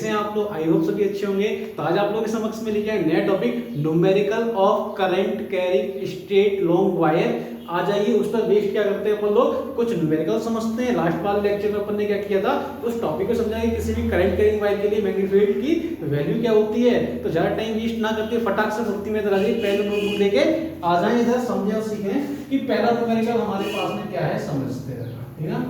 हैं आप लोग? आई होप सभी अच्छे होंगे। तो आज आप लोगों के समक्ष में लेके आए नया topic, numerical of current carrying straight long wire. आ जाइए, उस पर बेस्ड क्या करते हैं अपन लोग, कुछ न्यूमेरिकल समझते हैं। लास्ट वाले लेक्चर में अपन ने क्या किया था, उस टॉपिक को समझाएंगे किसी भी करंट कैरिंग वायर के लिए मैग्नेटिक फील्ड की वैल्यू क्या होती है। तो ज्यादा टाइम वेस्ट ना करते फटाक से भक्ति में तरह पहले नोटबुक लेके आ जाए इधर, समझे और सीखें कि पहला न्यूमेरिकल हमारे पास में क्या है समझते हैं, ठीक है।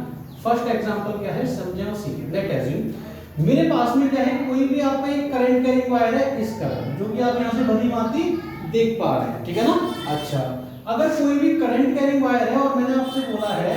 फर्स्ट एग्जांपल क्या है, समझे और सीखें। लेट अज्यूम मेरे पास में क्या है, कोई भी आपका एक करंट कैरिंग वायर है इस कलर, जो कि आप यहां से भली भांति देख पा रहे हैं, ठीक है ना। अच्छा, अगर कोई भी करंट कैरिंग वायर है और मैंने आपसे बोला है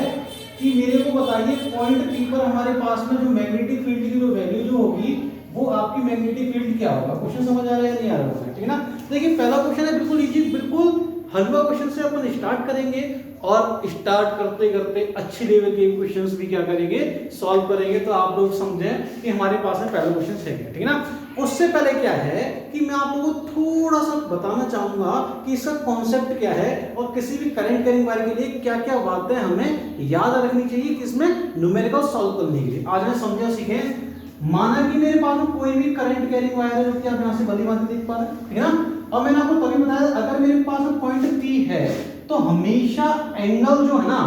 कि मेरे को बताइए पॉइंट पी पर हमारे पास में जो मैग्नेटिक फील्ड की जो वैल्यू जो होगी वो आपकी मैग्नेटिक फील्ड क्या होगा। क्वेश्चन समझ आ रहा है नहीं आ रहा है, ठीक है ना। देखिए पहला क्वेश्चन है बिल्कुल इजी, बिल्कुल हलवा क्वेश्चन से अपन स्टार्ट करेंगे और स्टार्ट करते करते अच्छी लेवल के क्वेश्चंस भी क्या करेंगे, सॉल्व करेंगे। तो आप लोग समझें कि हमारे पास में पहला क्वेश्चन है क्या, ठीक है ना। उससे पहले क्या है कि मैं आप लोगों को थोड़ा सा बताना चाहूंगा कि इसका कॉन्सेप्ट क्या है और किसी भी करंट कैरिंग वायर के लिए क्या क्या बातें हमें याद रखनी चाहिए किसमें न्यूमेरिकल सॉल्व करने के लिए। आज हमें समझे और सीखें। माना कि मेरे पास में कोई भी करंट कैरिंग वायर है जो कि आप यहां से भली भांति देख पा रहे हैं, ठीक है ना। और मैंने आपको तभी बताया अगर मेरे पास में पॉइंट P है तो हमेशा एंगल जो है ना,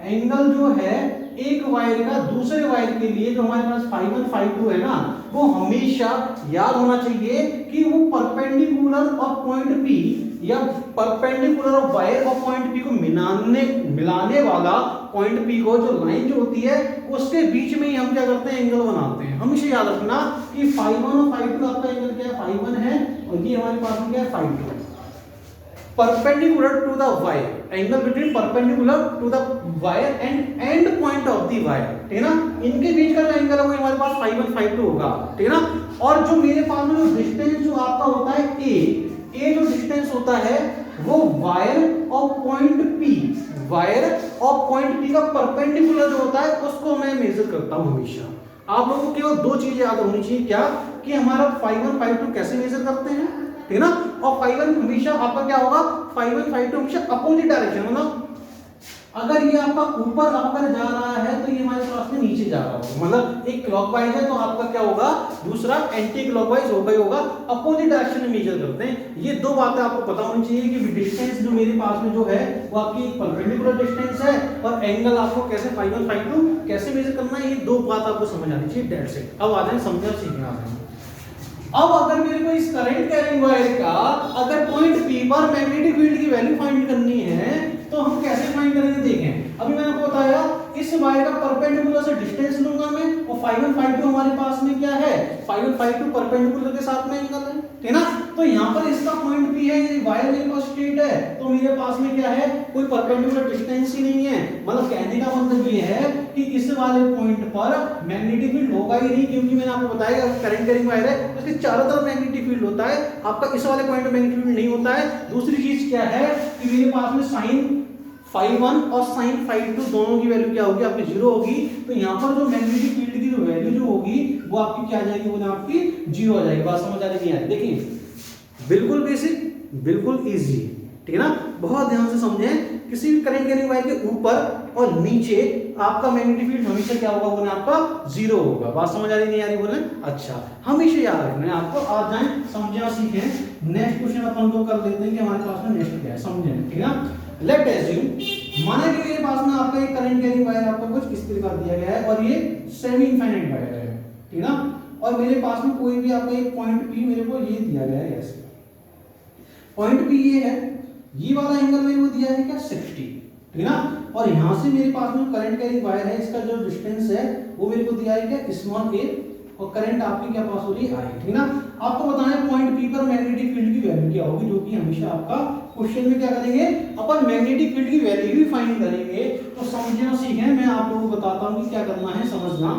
एंगल जो है एक वायर का दूसरे वायर के लिए जो हमारे पास ∅1 ∅2 है ना, वो हमेशा याद होना चाहिए कि वो परपेंडिकुलर ऑफ पॉइंट P या परपेंडिकुलर ऑफ वायर और पॉइंट P को मिलाने वाला पॉइंट P को जो लाइन जो होती है उसके बीच में ही हम क्या करते हैं, एंगल बनाते हैं। हमेशा याद रखना कि ∅1 और ∅2 आपका एंगल क्या है, ∅1 है और ये हमारे पास में क्या है, ∅2। perpendicular to the wire, angle between perpendicular to the wire and end point of the wire, ठीक है ना। इनके बीच का जो एंगल है वो हमारे पास ∅1 ∅2 होगा, ठीक है ना। और जो मेरे पास में जो डिस्टेंस जो आपका होता है a जो डिस्टेंस होता है वो वायर और पॉइंट P, वायर और पॉइंट P का परपेंडिकुलर जो होता है उसको मैं मेजर करता हूं हमेशा। आप लोगों को केवल दो चीजें याद होनी चाहिए, क्या कि हमारा ∅1 ∅2 कैसे मेजर करते हैं, ठीक है ना। और ∅1 हमेशा आपका क्या होगा, ∅1 ∅2 हमेशा अपोजिट डायरेक्शन, मतलब अगर ये आपका ऊपर अगर जा रहा है तो ये हमारे पास में नीचे जा रहा होगा, मतलब एक क्लॉकवाइज है तो आपका क्या होगा, दूसरा एंटी क्लॉकवाइज होगा ही होगा। अपोजिट डायरेक्शन में मेजर करते हैं। ये दो बातें आपको पता होनी चाहिए कि डिस्टेंस जो मेरे पास में जो है वो आपकी परपेंडिकुलर डिस्टेंस है और एंगल आपको कैसे ∅1 ∅2 कैसे मेजर करना है, ये दो बात आपको समझ आनी चाहिए, दैट्स इट। अब आ जाए समझना सीखना है। अब अगर मेरे को इस करंट कैरिंग वायर का अगर पॉइंट P पर मैग्नेटिक फील्ड की वैल्यू फाइंड करनी है तो हम कैसे फाइंड करेंगे, देखें। अभी मैंने आपको बताया इस वायर का परपेंडिकुलर से डिस्टेंस लूंगा मैं और ∅1 ∅2 हमारे पास में क्या है, ∅1 ∅2 परपेंडिकुलर के साथ में एंगल है, ठीक है ना। तो यहां पर इसका पॉइंट P है, ये वायर मेरे पास स्ट्रेट है तो मेरे पास में क्या है, कोई परपेंडिकुलर डिस्टेंस ही नहीं है। मतलब कहने का मतलब ये है कि इस वाले पॉइंट पर मैग्नेटिक फील्ड होगा ही नहीं, क्योंकि मैंने आपको बताया करंट कैरिंग वायर है तो इसके चारों तरफ मैग्नेटिक फील्ड होता है, आपका इस वाले पॉइंट पे मैग्नेटिक फील्ड नहीं होता है। दूसरी चीज क्या है कि मेरे पास में साइन ∅1 और साइन ∅2 दोनों की वैल्यू क्या होगी, आपकी 0 होगी। तो यहाँ पर जो मैग्नेटिक फील्ड की जो वैल्यू जो होगी वो आपकी क्या आ जाएगी, वो आपकी 0 हो जाएगी। बात समझ आ रही है? देखिए बिल्कुल बेसिक, बिल्कुल इजी, ठीक है ना। बहुत ध्यान से समझें। किसी भी करंट कैरिंग वायर के ऊपर और नीचे आपका मैग्नेटिक फील्ड हमेशा क्या होगा, बोले आपका 0 होगा। बात समझ आ रही नहीं आ रही बोले? अच्छा, हमेशा याद रखना है आपको। आ जाए समझे और सीखें। नेक्स्ट क्वेश्चन अपन को कर लेते हैं कि हमारे पास में नेक्स्ट क्या है, समझें, ठीक है ना। लेट अज्यूम माना कि मेरे पास में आपका एक करंट कैरिंग वायर आपका कुछ इस प्रकार दिया गया है और ये सेमी इनफाइनाइट वायर है, ठीक है ना। और मेरे पास में कोई भी आपका एक पॉइंट P मेरे को ये दिया गया है, ऐसे पॉइंट P ये है, ये वाला एंगल मेरे को दिया है क्या, 60, ठीक है ना। और यहां से मेरे पास में करंट कैरिंग वायर है, इसका जो डिस्टेंस है वो मेरे को दिया है क्या, स्मॉल a, और करंट आपकी क्या पास हो रही है, I, ठीक है ना। आपको बताना है पॉइंट P पर मैग्नेटिक फील्ड की वैल्यू क्या होगी, जो कि हमेशा आपका क्वेश्चन में क्या करेंगे, अपन मैग्नेटिक फील्ड की वैल्यू ही फाइंड करेंगे। तो समझे और सीखें, मैं आप लोगों को बताता हूं कि क्या करना है, समझना।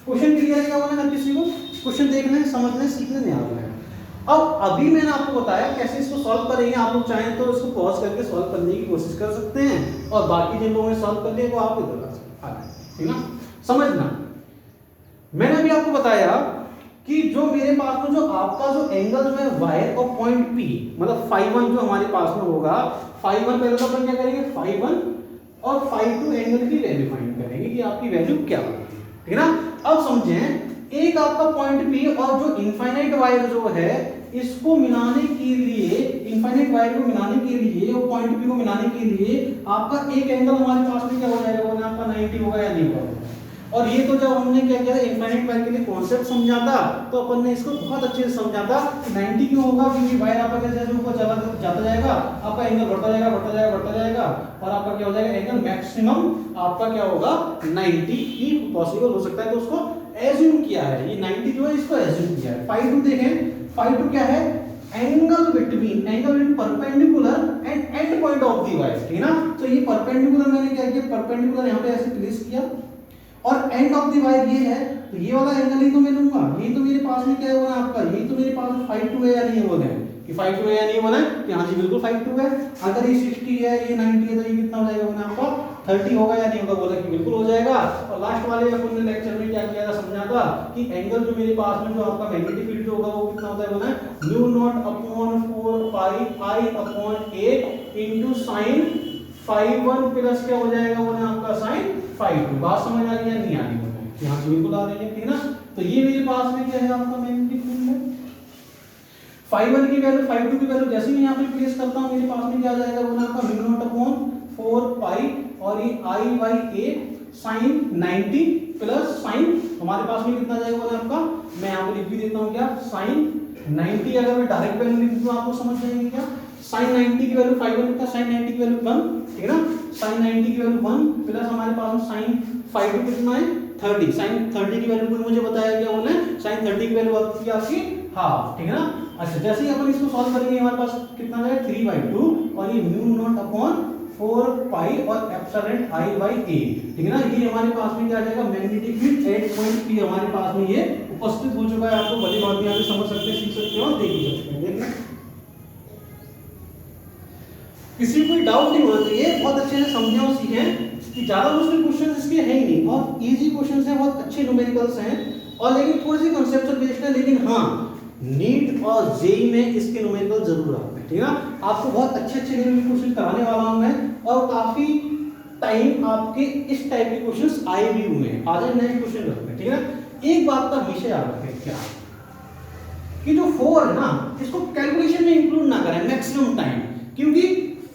क्वेश्चन क्लियर है क्या बोला हर किसी को? क्वेश्चन देखना है, समझना है, सीखना नहीं आता है। अब अभी मैंने आपको बताया कैसे इसको सॉल्व करेंगे। आप लोग चाहें तो इसको पॉज करके सॉल्व करने की कोशिश कर सकते हैं और बाकी जिन लोगों ने सॉल्व कर लिया वो आप इधर आ सकते हैं, ठीक है ना। समझना, मैंने अभी आपको बताया कि जो मेरे पास में जो आपका जो एंगल जो है वायर और पॉइंट P, मतलब ∅1 जो हमारे पास में होगा, ∅1 पहले तो अपन क्या करेंगे, ∅1 और ∅2 एंगल की वैल्यू फाइंड करेंगे कि आपकी वैल्यू क्या होगी, ठीक है ना। अब समझें एक आपका पॉइंट P और जो इनफाइनाइट वायर जो है इसको मिलाने के लिए, इनफाइनाइट वायर को मिलाने के लिए और पॉइंट P को मिलाने के लिए आपका एक एंगल हमारे पास में क्या हो जाएगा, वो आपका 90 होगा या नहीं होगा। और ये तो जब हमने क्या किया था इनफाइनाइट वायर के लिए कॉन्सेप्ट समझा था, तो अपन ने इसको बहुत अच्छे से समझा था कि 90 क्यों होगा, क्योंकि वायर आपका जैसे ऊपर जाता जाएगा आपका एंगल बढ़ता जाएगा बढ़ता जाएगा बढ़ता जाएगा और आपका क्या हो जाएगा एंगल मैक्सिमम आपका क्या होगा 90 ही पॉसिबल हो सकता है। तो उसको एज्यूम किया है, ये 90 जो है इसको एज्यूम किया है। फाई 2 देखें, फाई 2 क्या है, angle between perpendicular and and point of the wire, ठीक है ना। तो ये परपेंडिकुलर मैंने क्या किया, परपेंडिकुलर यहाँ पे ऐसे प्लेस किया और एंड ऑफ द वायर ये है, तो ये वाला एंगल ही तो मैं लूंगा, ये तो मेरे पास में क्या है बोला आपका, ये तो मेरे पास में 5 2 है या नहीं बोले कि 5 2 है या नहीं बोले कि हाँ जी बिल्कुल 5 2 है। अगर ये 60 है ये 90 है तो ये कितना हो जाएगा बोला आपका 30 होगा या नहीं होगा, बोला कि बिल्कुल हो जाएगा। और लास्ट वाले अपन ने लेक्चर में क्या किया था, समझा था कि एंगल जो मेरे पास में जो आपका मैग्नेटिक फील्ड जो होगा वो कितना होता है बोला mu naught upon 4 pi I upon 8 into sin phi 1 plus क्या हो जाएगा बोला आपका sin phi 2। बात समझ आ रही है नहीं आ रही बोला, यहां से बिल्कुल आ रही है, ठीक है ना। तो ये मेरे पास में क्या है आपका मैग्नेटिक फील्ड है। phi 1 की वैल्यू phi 2 की वैल्यू जैसे ही यहां पे प्लेस करता हूं मेरे पास में क्या आ जाएगा बोला आपका म्यू नॉट अपॉन 4 पाई और ये i by 8 sin 90 plus sin हमारे पास में कितना जाएगा बोला आपका, मैं यहां पे लिख भी देता हूं क्या sin 90, अगर मैं डायरेक्ट वैल्यू लिख दूं आपको समझ जाएंगे क्या, sin 90 की वैल्यू 5 कितना, sin 90 की वैल्यू 1, ठीक है ना। sin 90 की वैल्यू 1 प्लस हमारे पास में sin 5 कितना है 30, sin 30 की वैल्यू मुझे बताया क्या बोले, sin 30 की वैल्यू आपकी आपकी हाफ, ठीक है ना। अच्छा जैसे ही अपन इसको सॉल्व करेंगे हमारे पास कितना जाएगा 3/2 और ये म्यू नॉट अपॉन 4 पाई और एप्सिलॉन i बाई a, ठीक है ना। ये हमारे पास में क्या आ जाएगा magnetic field at point P हमारे पास में ये उपस्थित हो चुका है। आपको भली बात यहाँ पे समझ सकते हैं, सीख सकते हो, देख भी सकते हैं, देखना किसी को कोई डाउट नहीं होना चाहिए, बहुत अच्छे से समझे और सीखें कि ज्यादा मुश्किल क्वेश्चन इसके है ही नहीं, बहुत इजी क्वेश्चन है, बहुत अच्छे न्यूमेरिकल्स हैं और लेकिन थोड़ी सी कंसेप्चुअल बेस्ड है, लेकिन हाँ नीट और जेई में इसके न्यूमेरिकल जरूर आते हैं, ठीक है ना। आपको बहुत अच्छे अच्छे लेवल के क्वेश्चन कराने वाला हूं मैं और काफी टाइम आपके इस टाइप के क्वेश्चंस आए भी हुए हैं। आज नेक्स्ट क्वेश्चन करते हैं, ठीक है ना। एक बात का हमेशा याद रखें क्या कि जो 4 है ना इसको कैलकुलेशन में इंक्लूड ना करें मैक्सिमम टाइम, क्योंकि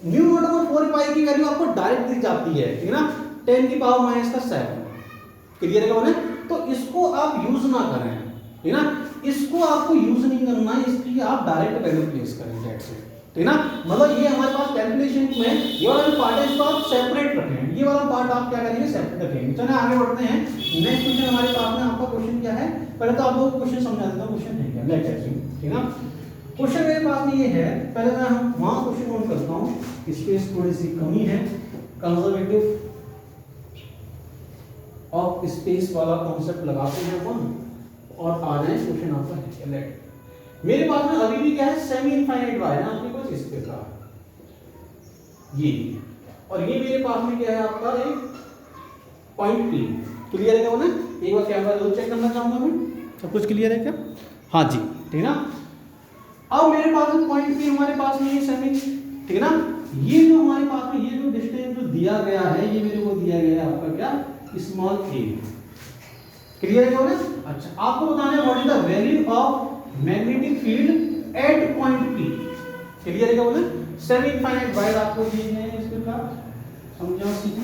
म्यू नॉट अपॉन 4 पाई की वैल्यू आपको डायरेक्ट दिख जाती है, ठीक है ना, 10 की पावर -7, क्लियर है बोले। तो इसको आप यूज ना करें, ठीक है ना, इसको आपको यूज नहीं करना है, इसलिए आप डायरेक्ट वैल्यू प्लेस करें दैट्स इट, ठीक है ना। मतलब ये हमारे पास कैलकुलेशन में ये वाला जो पार्ट है इसको आप सेपरेट रखें, ये वाला पार्ट आप क्या करेंगे सेपरेट रखेंगे। चलिए आगे बढ़ते हैं। नेक्स्ट क्वेश्चन हमारे पास में आपका क्वेश्चन क्या है, पहले तो आप लोगों को क्वेश्चन समझा देता हूं, क्वेश्चन है क्या लेट्स सी, ठीक है ना। क्वेश्चन मेरे पास में ये है, पहले मैं वहां क्वेश्चन नोट करता हूं, स्पेस थोड़ी सी कमी है, कंजर्वेटिव ऑफ स्पेस वाला कॉन्सेप्ट लगाते हैं अपन और आ जाए क्वेश्चन आपका है। लेट मेरे पास में अभी भी क्या है सेमी इनफाइनाइट वायर है आपके पास इस प्रकार ये, और ये मेरे पास में क्या है आपका एक पॉइंट P, क्लियर है क्या बोले। एक बार कैमरा जरूर चेक करना चाहूंगा मैं, सब कुछ क्लियर है क्या, हाँ जी, ठीक है ना। अब मेरे पास में पॉइंट P हमारे पास में ये सेमी, ठीक है ना। ये जो हमारे पास में ये जो डिस्टेंस जो दिया गया है ये मेरे को दिया गया है आपका क्या स्मॉल a, क्लियर है क्या बोले। अच्छा आपको बताना है what is the value of magnetic field at point P, clear है क्या बोले। सेमी इनफाइनाइट वायर आपको ये है इस प्रकार समझो सीखो।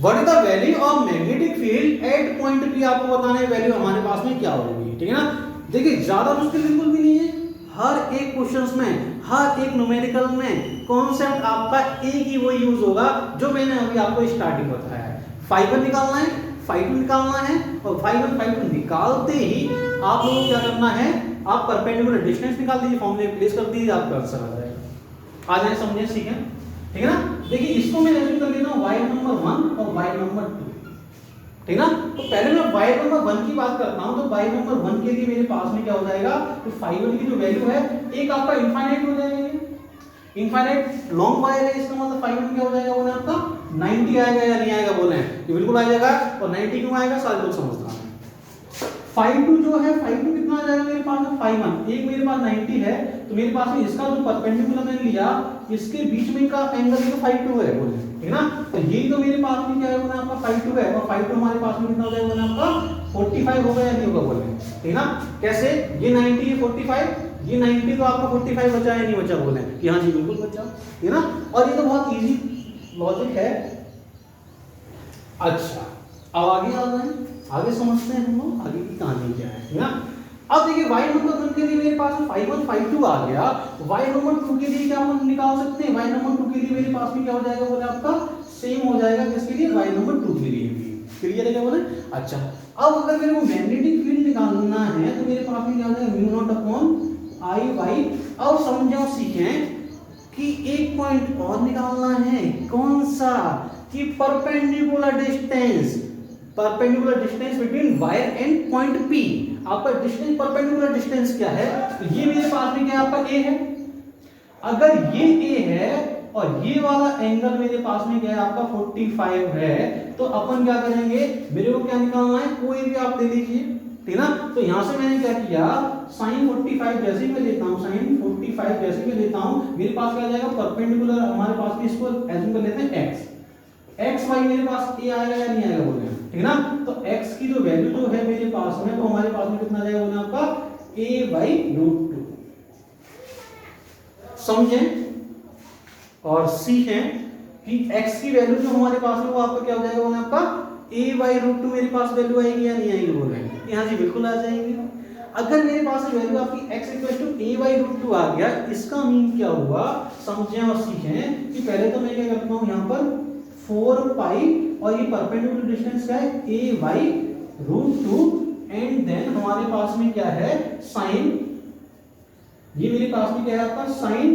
What is the value of magnetic field at point P, आपको बताना है वैल्यू हमारे पास में क्या होगी, ठीक है ना। देखिए ज्यादा मुश्किल बिल्कुल भी नहीं है, हर एक क्वेश्चंस में हर एक न्यूमेरिकल में कॉन्सेप्ट आपका एक ही वो यूज होगा जो मैंने अभी आपको स्टार्टिंग बताया है। फाई 1 निकालना है, फाई 2 निकालना है और फाई 1 फाई 2 निकालते ही आप लोगों को क्या करना है, आप परपेंडिकुलर डिस्टेंस निकाल दीजिए, फॉर्मूले में प्लेस कर दीजिए, आपका आंसर आ जाएगा। आ जाए समझे सीखें, ठीक है ना। देखिए इसको मैं एज्यूम कर लेता हूं वायर नंबर 1 और वायर नंबर 2, ठीक है ना। तो पहले मैं वायर नंबर 1 की बात करता हूं, तो वायर नंबर 1 के लिए मेरे पास में क्या हो जाएगा, तो फाई 1 की जो वैल्यू है एक आपका इनफाइनाइट हो जाएगा, इनफाइनाइट लॉन्ग वायर है, इसका मतलब फाई 1 क्या हो जाएगा बोले आपका 90 आएगा या नहीं आएगा बोले, ये बिल्कुल आ जाएगा। और 90 क्यों आएगा सारे लोग समझना है। फाई 2 जो है फाई 2 कितना आ जाएगा मेरे पास में फाई 1, एक मेरे पास 90 है तो मेरे पास में इसका जो परपेंडिकुलर मैंने लिया इसके बीच में का एंगल तो फाई 2 है बोले, ठीक है ना। तो ये तो मेरे पास में क्या है बोले आपका फाई 2 है और फाई 2 हमारे पास में कितना हो जाएगा बोले आपका 45 होगा या नहीं होगा बोले, ठीक ना। कैसे, ये 90 ये 45, ये 90 तो आपका 45 बचा या नहीं बचा बोले कि हाँ जी बिल्कुल बचा, ठीक ना। और ये तो बहुत इजी लॉजिक है। अच्छा अब आगे आ रहे हैं, आगे समझते हैं हम लोग आगे की कहानी क्या है, ठीक ना। अब देखिए y नंबर 1 के लिए मेरे पास में 51 52 आ गया, y नंबर 2 के लिए क्या हम निकाल सकते हैं, y नंबर 2 के लिए मेरे पास में क्या हो जाएगा बोले आपका सेम हो जाएगा किसके लिए, y नंबर 2 के लिए भी, क्लियर है क्या बोले। अच्छा अब अगर मेरे को मैग्नेटिक फील्ड निकालना है तो मेरे पास में क्या हो जाएगा mu naught upon I Y. अब समझो सीखें कि एक पॉइंट और निकालना है, कौन सा, कि perpendicular distance, perpendicular distance between wire and point P। आपका डिस्टेंस परपेंडिकुलर डिस्टेंस क्या है, तो ये मेरे पास में क्या आपका A है, अगर ये A है और ये वाला एंगल मेरे पास में क्या है आपका 45 है, तो अपन क्या करेंगे, मेरे को क्या निकालना है, कोई भी आप ले लीजिए, ठीक ना। तो यहां से मैंने क्या किया, sin 45 जैसे मैं लेता हूं, sin 45 जैसे मैं लेता हूं, मेरे पास क्या आ जाएगा परपेंडिकुलर, हमारे पास में इसको एज्यूम कर लेते हैं x y मेरे पास a आएगा या नहीं आएगा बोले, ठीक ना। तो x की जो वैल्यू जो है मेरे पास में, तो हमारे पास में कितना आ जाएगा बोले आपका a/√2, समझे। और c है कि x की वैल्यू जो हमारे पास में वो आपका क्या हो जाएगा बोले आपका a/√2, मेरे पास वैल्यू आएगी या नहीं आएगी बोल रहे हैं, यहाँ जी बिल्कुल आ जाएगी। अगर मेरे पास वैल्यू आपकी x a/√2 आ गया, इसका मीन क्या हुआ, समझें और सीखें कि पहले तो मैं क्या करता हूँ यहाँ पर 4 पाई और ये परपेंडिकुलर डिस्टेंस क्या है a/√2 एंड देन हमारे पास में क्या है साइन, ये मेरे पास में क्या है आपका साइन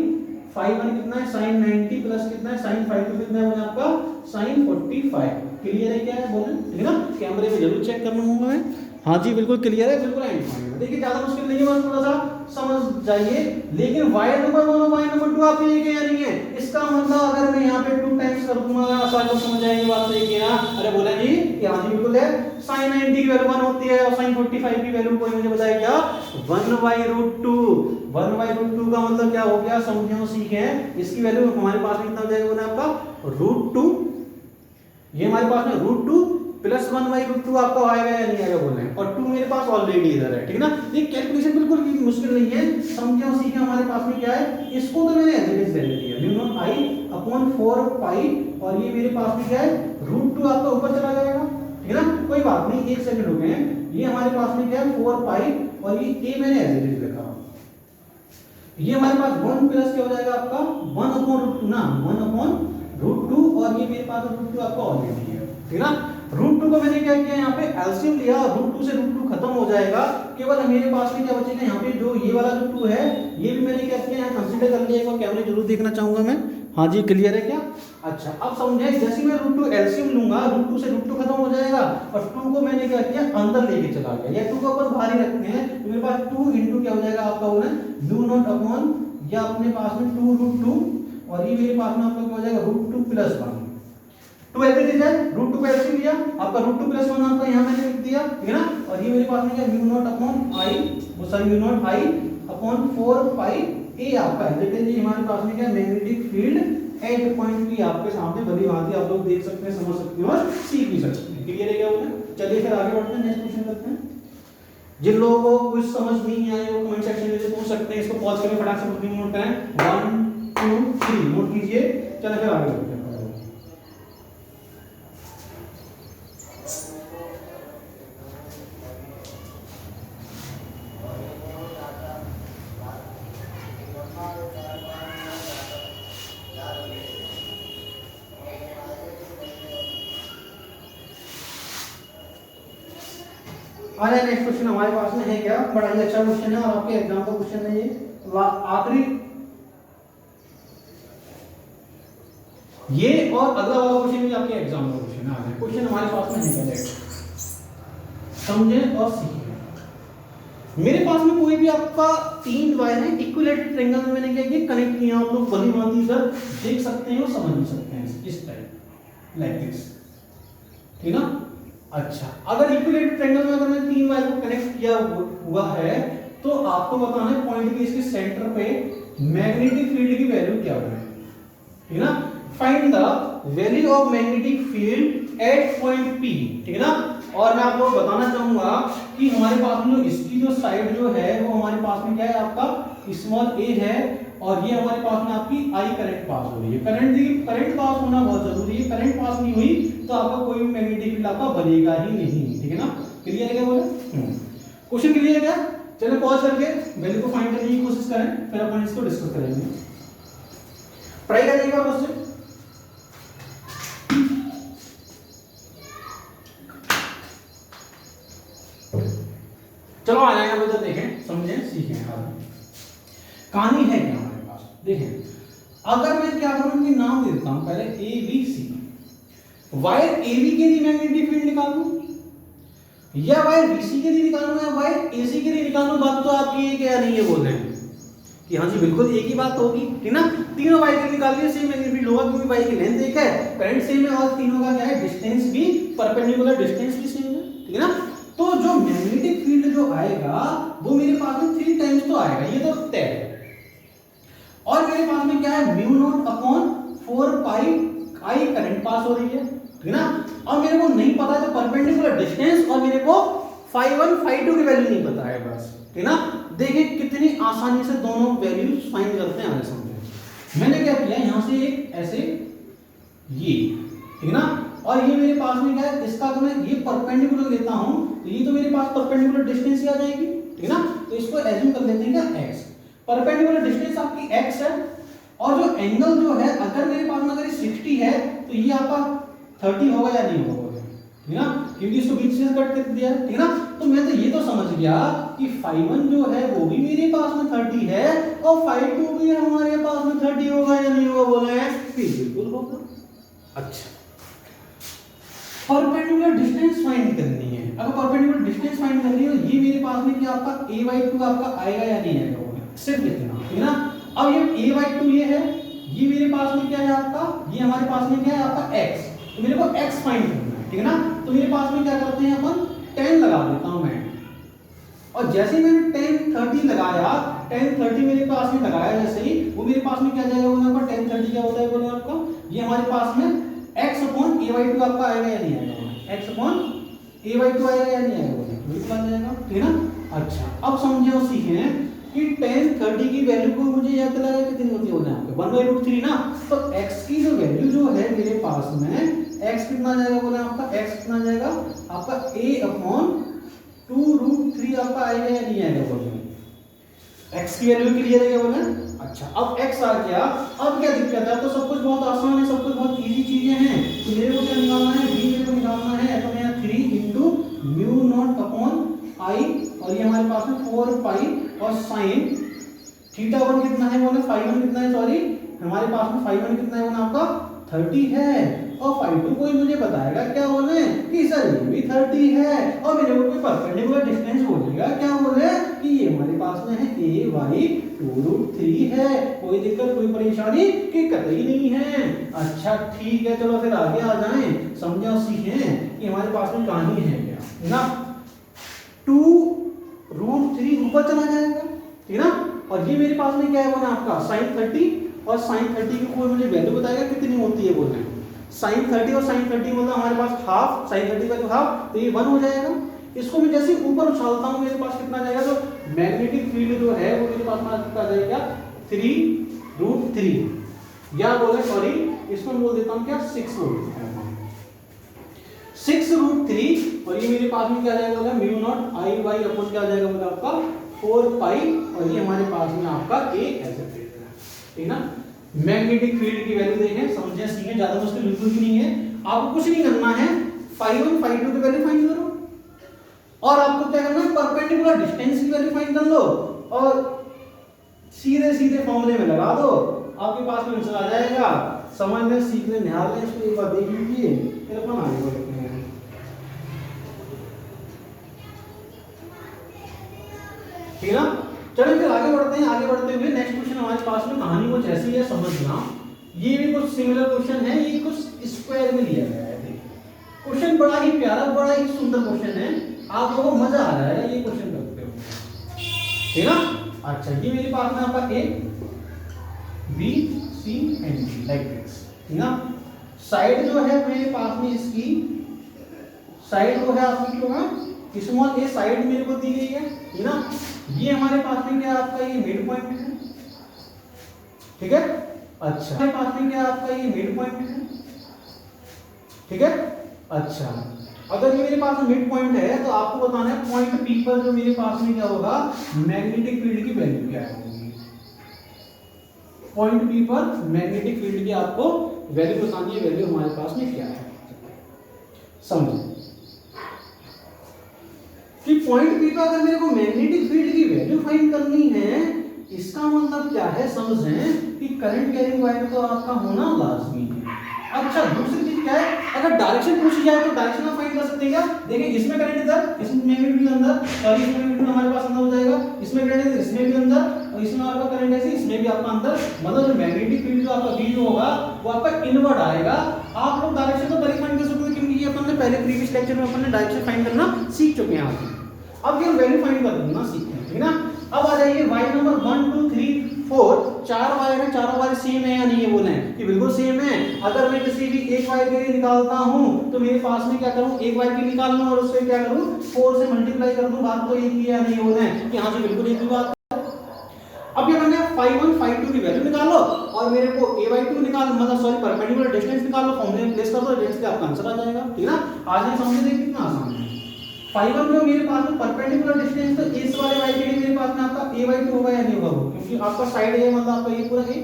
5 कितना है, साइन 90 प्लस कितना है, साइन 5 कितना है आपका साइन 45, क्लियर है क्या है बोले, ठीक है ना। कैमरे में जरूर चेक करना होगा मैं, हाँ जी बिल्कुल क्लियर है, बिल्कुल एंड पॉइंट। देखिए ज्यादा मुश्किल नहीं है, बस थोड़ा सा समझ जाइए। लेकिन y नंबर 1 और y नंबर 2 आप ये या नहीं है, इसका मतलब अगर मैं यहाँ पे 2 टाइम्स कर दूंगा आसानी से समझ जाएंगे बात, सही किया। अरे बोला जी कि हाँ जी बिल्कुल है, sin 90 की वैल्यू 1 होती है और sin 45 की वैल्यू कोई मुझे बताया क्या 1/√2। 1/√2 का मतलब क्या हो गया, समझे और सीखे। इसकी वैल्यू हमारे पास में कितना हो जाएगा बोला आपका √2, ये हमारे पास में √2 प्लस 1/√2 आपका आएगा या नहीं आएगा बोल रहे हैं, और 2 मेरे पास ऑलरेडी इधर है, ठीक ना। ये कैलकुलेशन बिल्कुल भी मुश्किल नहीं है, समझे और सीखे। हमारे पास में क्या है, इसको तो मैंने एज इट इज ले लिया म्यू नॉट आई अपॉन 4 पाई, और ये मेरे पास में क्या है √2 आपका ऊपर चला जाएगा, ठीक है ना। कोई बात नहीं, एक सेकंड रुके, ये हमारे पास में क्या है 4 पाई और ये a मैंने एज इट इज लिखा, ये हमारे पास 1 प्लस क्या हो जाएगा आपका 1/√2 ना, 1/√2 और ये मेरे पास √2 आपका ऑलरेडी है, ठीक ना। √2 को मैंने क्या किया यहाँ पे एलसीएम लिया, √2 से √2 खत्म हो जाएगा, केवल मेरे पास में क्या बचेगा यहाँ पे जो ये वाला जो 2 है, ये भी मैंने क्या किया यहाँ कंसीडर कर लिया। एक बार कैमरे जरूर देखना चाहूंगा मैं, हाँ जी क्लियर है क्या। अच्छा अब समझे, जैसे मैं √2 एलसीएम लूंगा, √2 से √2 खत्म हो जाएगा और 2 को मैंने क्या किया अंदर लेके चला गया, या 2 को अपन बाहर ही रखते हैं, तो मेरे पास 2 इंटू क्या हो जाएगा आपका बोले म्यू नॉट अपॉन, या अपने पास में 2√2 और ये मेरे पास में आपका क्या हो जाएगा √2 प्लस 1, 2 एज इट इज है, √2 का एलसीएम लिया आपका √2 प्लस 1 आपका यहाँ मैंने लिख दिया, ठीक है ना। और ये मेरे पास में क्या म्यू नॉट अपॉन आई, वो sorry mu not I upon 4 pi a आपका एज इट इज, ये हमारे पास में क्या magnetic field at point P आपके सामने भली भांति आप लोग देख सकते हैं, समझ सकते हैं और सीख भी सकते हैं, क्लियर है क्या बोले। चलिए फिर आगे बढ़ते हैं, नेक्स्ट क्वेश्चन करते हैं। जिन लोगों को कुछ समझ नहीं आए वो कमेंट सेक्शन में से पूछ सकते हैं, इसको पॉज करके फटाक से नोट करें, 1 2 3 नोट कीजिए। चलिए फिर आगे बढ़ते हैं। आ जाए नेक्स्ट क्वेश्चन हमारे पास में है क्या, बड़ा ही अच्छा क्वेश्चन है और आपके एग्जाम का क्वेश्चन है ये आखिरी, ये और अगला वाला क्वेश्चन भी आपके एग्जाम का क्वेश्चन है। आ जाए क्वेश्चन हमारे पास में है क्या, समझे और सीखे। मेरे पास में कोई भी आपका 3 वायर है, इक्विलेटरल ट्रायंगल में मैंने क्या किया कनेक्ट किया, आप लोग भली भांति इधर देख सकते हैं और समझ भी सकते हैं इस टाइप लाइक दिस, ठीक ना। अच्छा अगर इक्विलेटरल ट्रायंगल में अगर मैंने 3 वायर को कनेक्ट किया हुआ है तो आपको बताना है पॉइंट के इसके सेंटर पे मैग्नेटिक फील्ड की वैल्यू क्या है, ठीक ना। Find the value of magnetic field at point P, ठीक है ना। और मैं आप लोगों को बताना चाहूंगा कि हमारे पास में जो इसकी जो साइड जो है वो हमारे पास में क्या है, आपका स्मॉल ए है, और ये हमारे पास में आपकी आई करंट पास हो रही है। करंट पास होना बहुत जरूरी है, करंट पास नहीं हुई तो आपका कोई भी मैग्नेटिक फील्ड आपका बनेगा ही नहीं, ठीक है ना। क्लियर है क्या बोले? क्वेश्चन क्लियर है क्या? चलिए पॉज करके वैल्यू को फाइंड करने की कोशिश करें, फिर अपन इसको डिस्कस करेंगे। ट्राई करने का क्वेश्चन। चलो आ जाएगा बेटा, देखें समझें सीखें। कहानी है क्या हमारे पास, देखें अगर मैं क्या करूं कि नाम दे देता हूं पहले A B C, wire A B के लिए मैग्नेटिक फील्ड निकालूं या वायर बी सी के लिए निकालूं या वायर ए सी के लिए निकालूं, बात तो आपकी एक या नहीं है बोल रहे हैं कि हाँ जी बिल्कुल एक ही बात होगी, ठीक ना। तीनों वायर के निकाल लिए सेम मैग्नेटिक फील्ड होगा, क्योंकि वायर की लेंथ एक है, करंट सेम है, और तीनों का क्या है, डिस्टेंस भी परपेंडिकुलर डिस्टेंस भी सेम है, ठीक है ना। तो जो मैग्नेटिक फील्ड जो आएगा वो मेरे पास में 3 टाइम्स तो आएगा, ये तो तय है। और मेरे पास में क्या है, mu naught upon 4 pi I current pass हो रही है, ठीक ना। और मेरे को नहीं पता है तो परपेंडिकुलर डिस्टेंस, और मेरे को phi1 phi2 की वैल्यू नहीं पता है बस, ठीक ना। देखिए कितनी आसानी से दोनों वैल्यूज फाइंड करते हैं, आगे समझे। मैंने क्या किया, यहां से एक ऐसे ये, ठीक ना, और ये मेरे पास में क्या है, इसका तो मैं ये परपेंडिकुलर लेता हूं तो ये तो मेरे पास परपेंडिकुलर डिस्टेंस ही आ जाएगी, ठीक ना। तो इसको एज्यूम कर लेते हैं क्या, x परपेंडिकुलर डिस्टेंस आपकी x है, और जो एंगल जो है अगर मेरे पास में अगर 60 है तो ये आपका 30 होगा या नहीं होगा, ठीक ना, क्योंकि इसको बीच से कट कर दिया है, ठीक ना। तो मैं तो ये तो समझ गया कि phi1 जो है वो भी मेरे पास में 30 है, और phi2 भी हमारे पास में 30 होगा या नहीं होगा, बोले हैं बिल्कुल होगा। अच्छा, परपेंडिकुलर डिस्टेंस फाइंड करनी है। अगर परपेंडिकुलर डिस्टेंस फाइंड करनी है तो ये मेरे पास में क्या आपका a/2 आपका आएगा या नहीं आएगा, सिर्फ इतना, ठीक ना। अब ये a/2 ये है, ये मेरे पास में क्या है आपका, ये हमारे पास में क्या है आपका x, तो मेरे को x फाइंड करना है, ठीक है ना। तो मेरे पास में क्या करते हैं अपन 10 लगा देता हूं मैं, और जैसे मैंने 10 30 लगाया, 10 30 मेरे पास में लगाया जैसे ही, वो मेरे पास में क्या जाएगा, वो आपका 10 30 क्या होता है बोले आपका, ये हमारे पास में x अपॉन a/2 आपका आएगा या नहीं आएगा, x अपॉन a/2 आएगा या नहीं आएगा, बिल्कुल आ जाएगा, ठीक है ना। अच्छा, अब समझे और सीखें कि 10 30 की वैल्यू को मुझे याद दिला है कितनी होती है आपके 1/√3 ना। तो x की जो वैल्यू जो है मेरे पास में, x कितना जाएगा बोले आपका, x कितना जाएगा आपका a अपॉन 2√3 आपका आएगा या नहीं आएगा बोले, x की वैल्यू क्लियर है क्या बोले। अच्छा, अब x आ गया, अब क्या दिक्कत है, तो सब कुछ बहुत आसान है, सब कुछ बहुत इजी चीजें हैं। तो मेरे को क्या निकालना है, v मेरे को निकालना है, तो मैं 3 इंटू म्यू नॉट अपॉन आई, और ये हमारे पास में 4 पाई और साइन θ1 कितना है बोले, phi1 कितना है, सॉरी हमारे पास में phi1 कितना है बोले आपका 30 है, और phi2 कोई मुझे बताएगा क्या बोले कि सर ये भी 30 है, और मेरे को कोई परपेंडिकुलर डिस्टेंस बोलेगा क्या बोले कि ये हमारे पास में है a/2√3 है। कोई दिक्कत कोई परेशानी की कतई नहीं है। अच्छा ठीक है, चलो फिर आगे आ जाएं, समझे और सीखें कि हमारे पास में कहानी है क्या ना। 2√3 ऊपर चला जाएगा, ठीक ना, और ये मेरे पास में क्या है बोले आपका sin 30, और sin 30 की कोई मुझे वैल्यू बताएगा कितनी होती है बोले, sin 30 और sin 30 मतलब हमारे पास हाफ, sin 30 का जो हाफ, तो ये 1 हो जाएगा। इसको मैं जैसे ऊपर उछालता हूं मेरे पास कितना जाएगा, तो मैग्नेटिक फील्ड जो है वो मेरे पास में कितना जाएगा 3√3, या बोले सॉरी इसको मैं बोल देता हूं क्या 6 वोल्ट, 6√3, और ये मेरे पास में क्या जाएगा बोला mu not I Y upon क्या जाएगा बोला आपका 4 पाई, और ये हमारे पास में आपका a ऐसे फील्ड है, ठीक ना। मैग्नेटिक फील्ड की वैल्यू देखें, समझे सीखें, ज्यादा मुश्किल बिल्कुल भी नहीं है। आपको कुछ नहीं करना है, phi1 phi2 की वैल्यू फाइंड करो, और आपको क्या करना है परपेंडिकुलर डिस्टेंस की वैल्यू फाइंड कर लो, और सीधे सीधे फॉर्मूले में लगा दो, आपके पास में आंसर आ जाएगा। समझने सीखने निहार लें, इसको एक बार देख लीजिए, फिर अपन आगे बढ़ते हैं। ठीक है ना, चलिए फिर आगे बढ़ते हैं। आगे बढ़ते हुए नेक्स्ट क्वेश्चन हमारे पास में कहानी कुछ ऐसी है, समझना। ये भी कुछ सिमिलर क्वेश्चन है, ये कुछ स्क्वायर में लिया गया है। क्वेश्चन बड़ा ही प्यारा, बड़ा ही सुंदर क्वेश्चन है, आप लोगों को मजा आ जाएगा ये क्वेश्चन करते हो, ठीक है ना। अच्छा, ये मेरे पास में आपका A B C and D like this, ठीक ना। साइड जो है मेरे पास में इसकी साइड वो है आपकी जो है स्मॉल ए साइड मेरे को दी गई है ना। ये हमारे पास में क्या है आपका ये मिड पॉइंट है, ठीक है। अच्छा हमारे पास में क्या है आपका ये मिड पॉइंट है, ठीक है। अच्छा अगर ये मेरे पास मिड पॉइंट है तो आपको बताना है पॉइंट पी पर जो मेरे पास में क्या होगा मैग्नेटिक फील्ड की वैल्यू क्या होगी। पॉइंट पी पर मैग्नेटिक फील्ड की आपको वैल्यू बतानी है, वैल्यू हमारे पास में क्या है समझो कि पॉइंट पी पर अगर मेरे को मैग्नेटिक फील्ड की वैल्यू फाइंड करनी है, इसका मतलब क्या है समझें कि करंट कैरिंग वायर तो आपका होना लाजमी है। अच्छा दूसरी चीज क्या है, अगर डायरेक्शन पूछी जाए तो डायरेक्शन आप फाइंड कर सकते हैं क्या। देखिए इसमें करंट इधर, इसमें मैग्नेटिक फील्ड अंदर, सॉरी इसमें मैग्नेटिक फील्ड हमारे पास अंदर हो जाएगा, इसमें करंट है इसमें भी अंदर, और इसमें आपका करंट है इसमें भी आपका अंदर, मतलब जो मैग्नेटिक फील्ड जो आपका फील्ड होगा वो आपका इनवर्ड आएगा। आप लोग डायरेक्शन तो डायरेक्ट फाइंड कर सकते हो क्योंकि ये अपन ने पहले प्रीवियस लेक्चर में अपन ने डायरेक्शन फाइंड करना सीख चुके हैं आप। अब ये वैल्यू फाइंड करना सीखते हैं, ठीक ना। अब आ जाइए वाई नंबर 1 2 3 4 चार वायर है, चारों वायर सेम है या नहीं है बोले कि बिल्कुल सेम है। अगर मैं किसी भी एक वायर के लिए निकालता हूं तो मेरे पास में क्या करूं, एक वायर के लिए निकाल लूं और उससे क्या करूं 4 से मल्टीप्लाई कर दूं, बात तो एक ही है या नहीं बोले कि हां जी बिल्कुल एक ही बात है। अब क्या करना है phi1 phi2 की वैल्यू निकालो और मेरे को a/2 निकाल मतलब सॉरी परपेंडिकुलर डिस्टेंस निकालो, फॉर्मूले में प्लेस कर दो, डिस्टेंस का आपका आंसर आ जाएगा, ठीक ना। आज ये समझे देखिए कितना आसान है। phi1 जो मेरे पास में परपेंडिकुलर डिस्टेंस तो इस वाले वायर के लिए मेरे पास में आपका a/2 होगा या नहीं होगा, क्योंकि आपका साइड है मतलब आपका ये पूरा है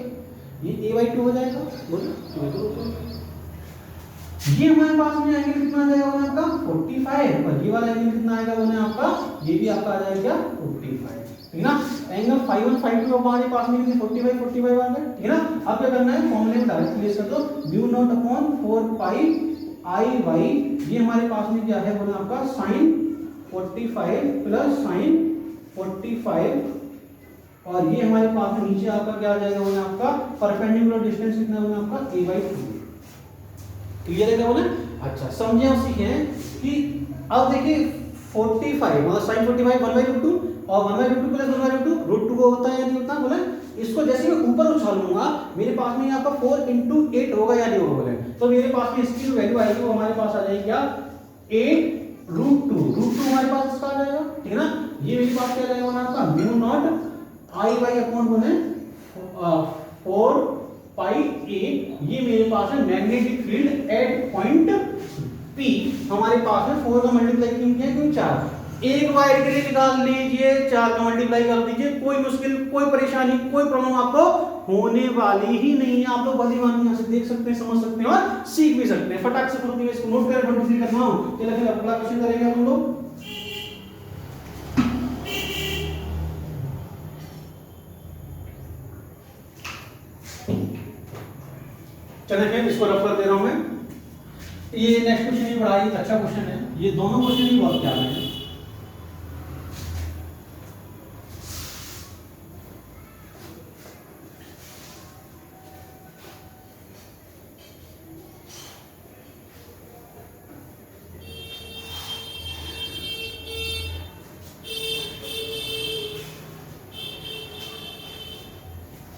ये a/2 हो जाएगा। बोलो ये हमारे पास में एंगल कितना आ जाएगा बोले आपका 45 और ये वाला एंगल कितना आएगा बोले आपका ये भी आपका आ जाएगा 45, ठीक ना। एंगल phi1 phi2 हमारे पास में कितने 45 आ गए, ठीक ना। अब क्या करना है फॉर्मूले में डायरेक्ट प्लेस कर दो μ0/4 pi I/y, ये हमारे पास में क्या है बोले आपका sin 45 प्लस sin 45 और ये हमारे पास में नीचे आपका क्या आ जाएगा बोले आपका परपेंडिकुलर डिस्टेंस कितना बोले आपका a/2, क्लियर है क्या बोले। अच्छा समझे और सीखे कि अब देखिए 45 मतलब sin 45 1/√2 और 1/√2 प्लस 1/√2 √2 को होता है या नहीं होता बोले। इसको जैसे मैं ऊपर उछालूंगा मेरे पास में यहाँ पर 4 × 8 होगा या नहीं होगा बोले, तो मेरे पास में इसकी जो वैल्यू आएगी वो हमारे पास आ जाएगी क्या 8√2 हमारे पास इसका आ जाएगा, ठीक ना। ये मेरे पास क्या आ जाएगा आपका μ0 I/y अपॉन बोले 4 pi a, ये मेरे पास है magnetic field at point P। हमारे पास में 4 का मल्टीप्लाई क्यों किया क्योंकि 4 एक वायर के लिए निकाल लीजिए, 4 का मल्टीप्लाई कर दीजिए, कोई मुश्किल कोई परेशानी कोई प्रॉब्लम आपको होने वाली ही नहीं है। आप लोग बदीवानी यहां से देख सकते हैं समझ सकते हैं और सीख भी सकते हैं। फटाक से फटाक इसको नोट करें, फटाक से करना हो चलिए फिर अगला क्वेश्चन करेंगे हम लोग। चलिए फिर इसको रफ कर दे रहा हूं मैं। ये नेक्स्ट क्वेश्चन ही बड़ा ही अच्छा क्वेश्चन है, ये दोनों क्वेश्चन ही बहुत प्यारे हैं।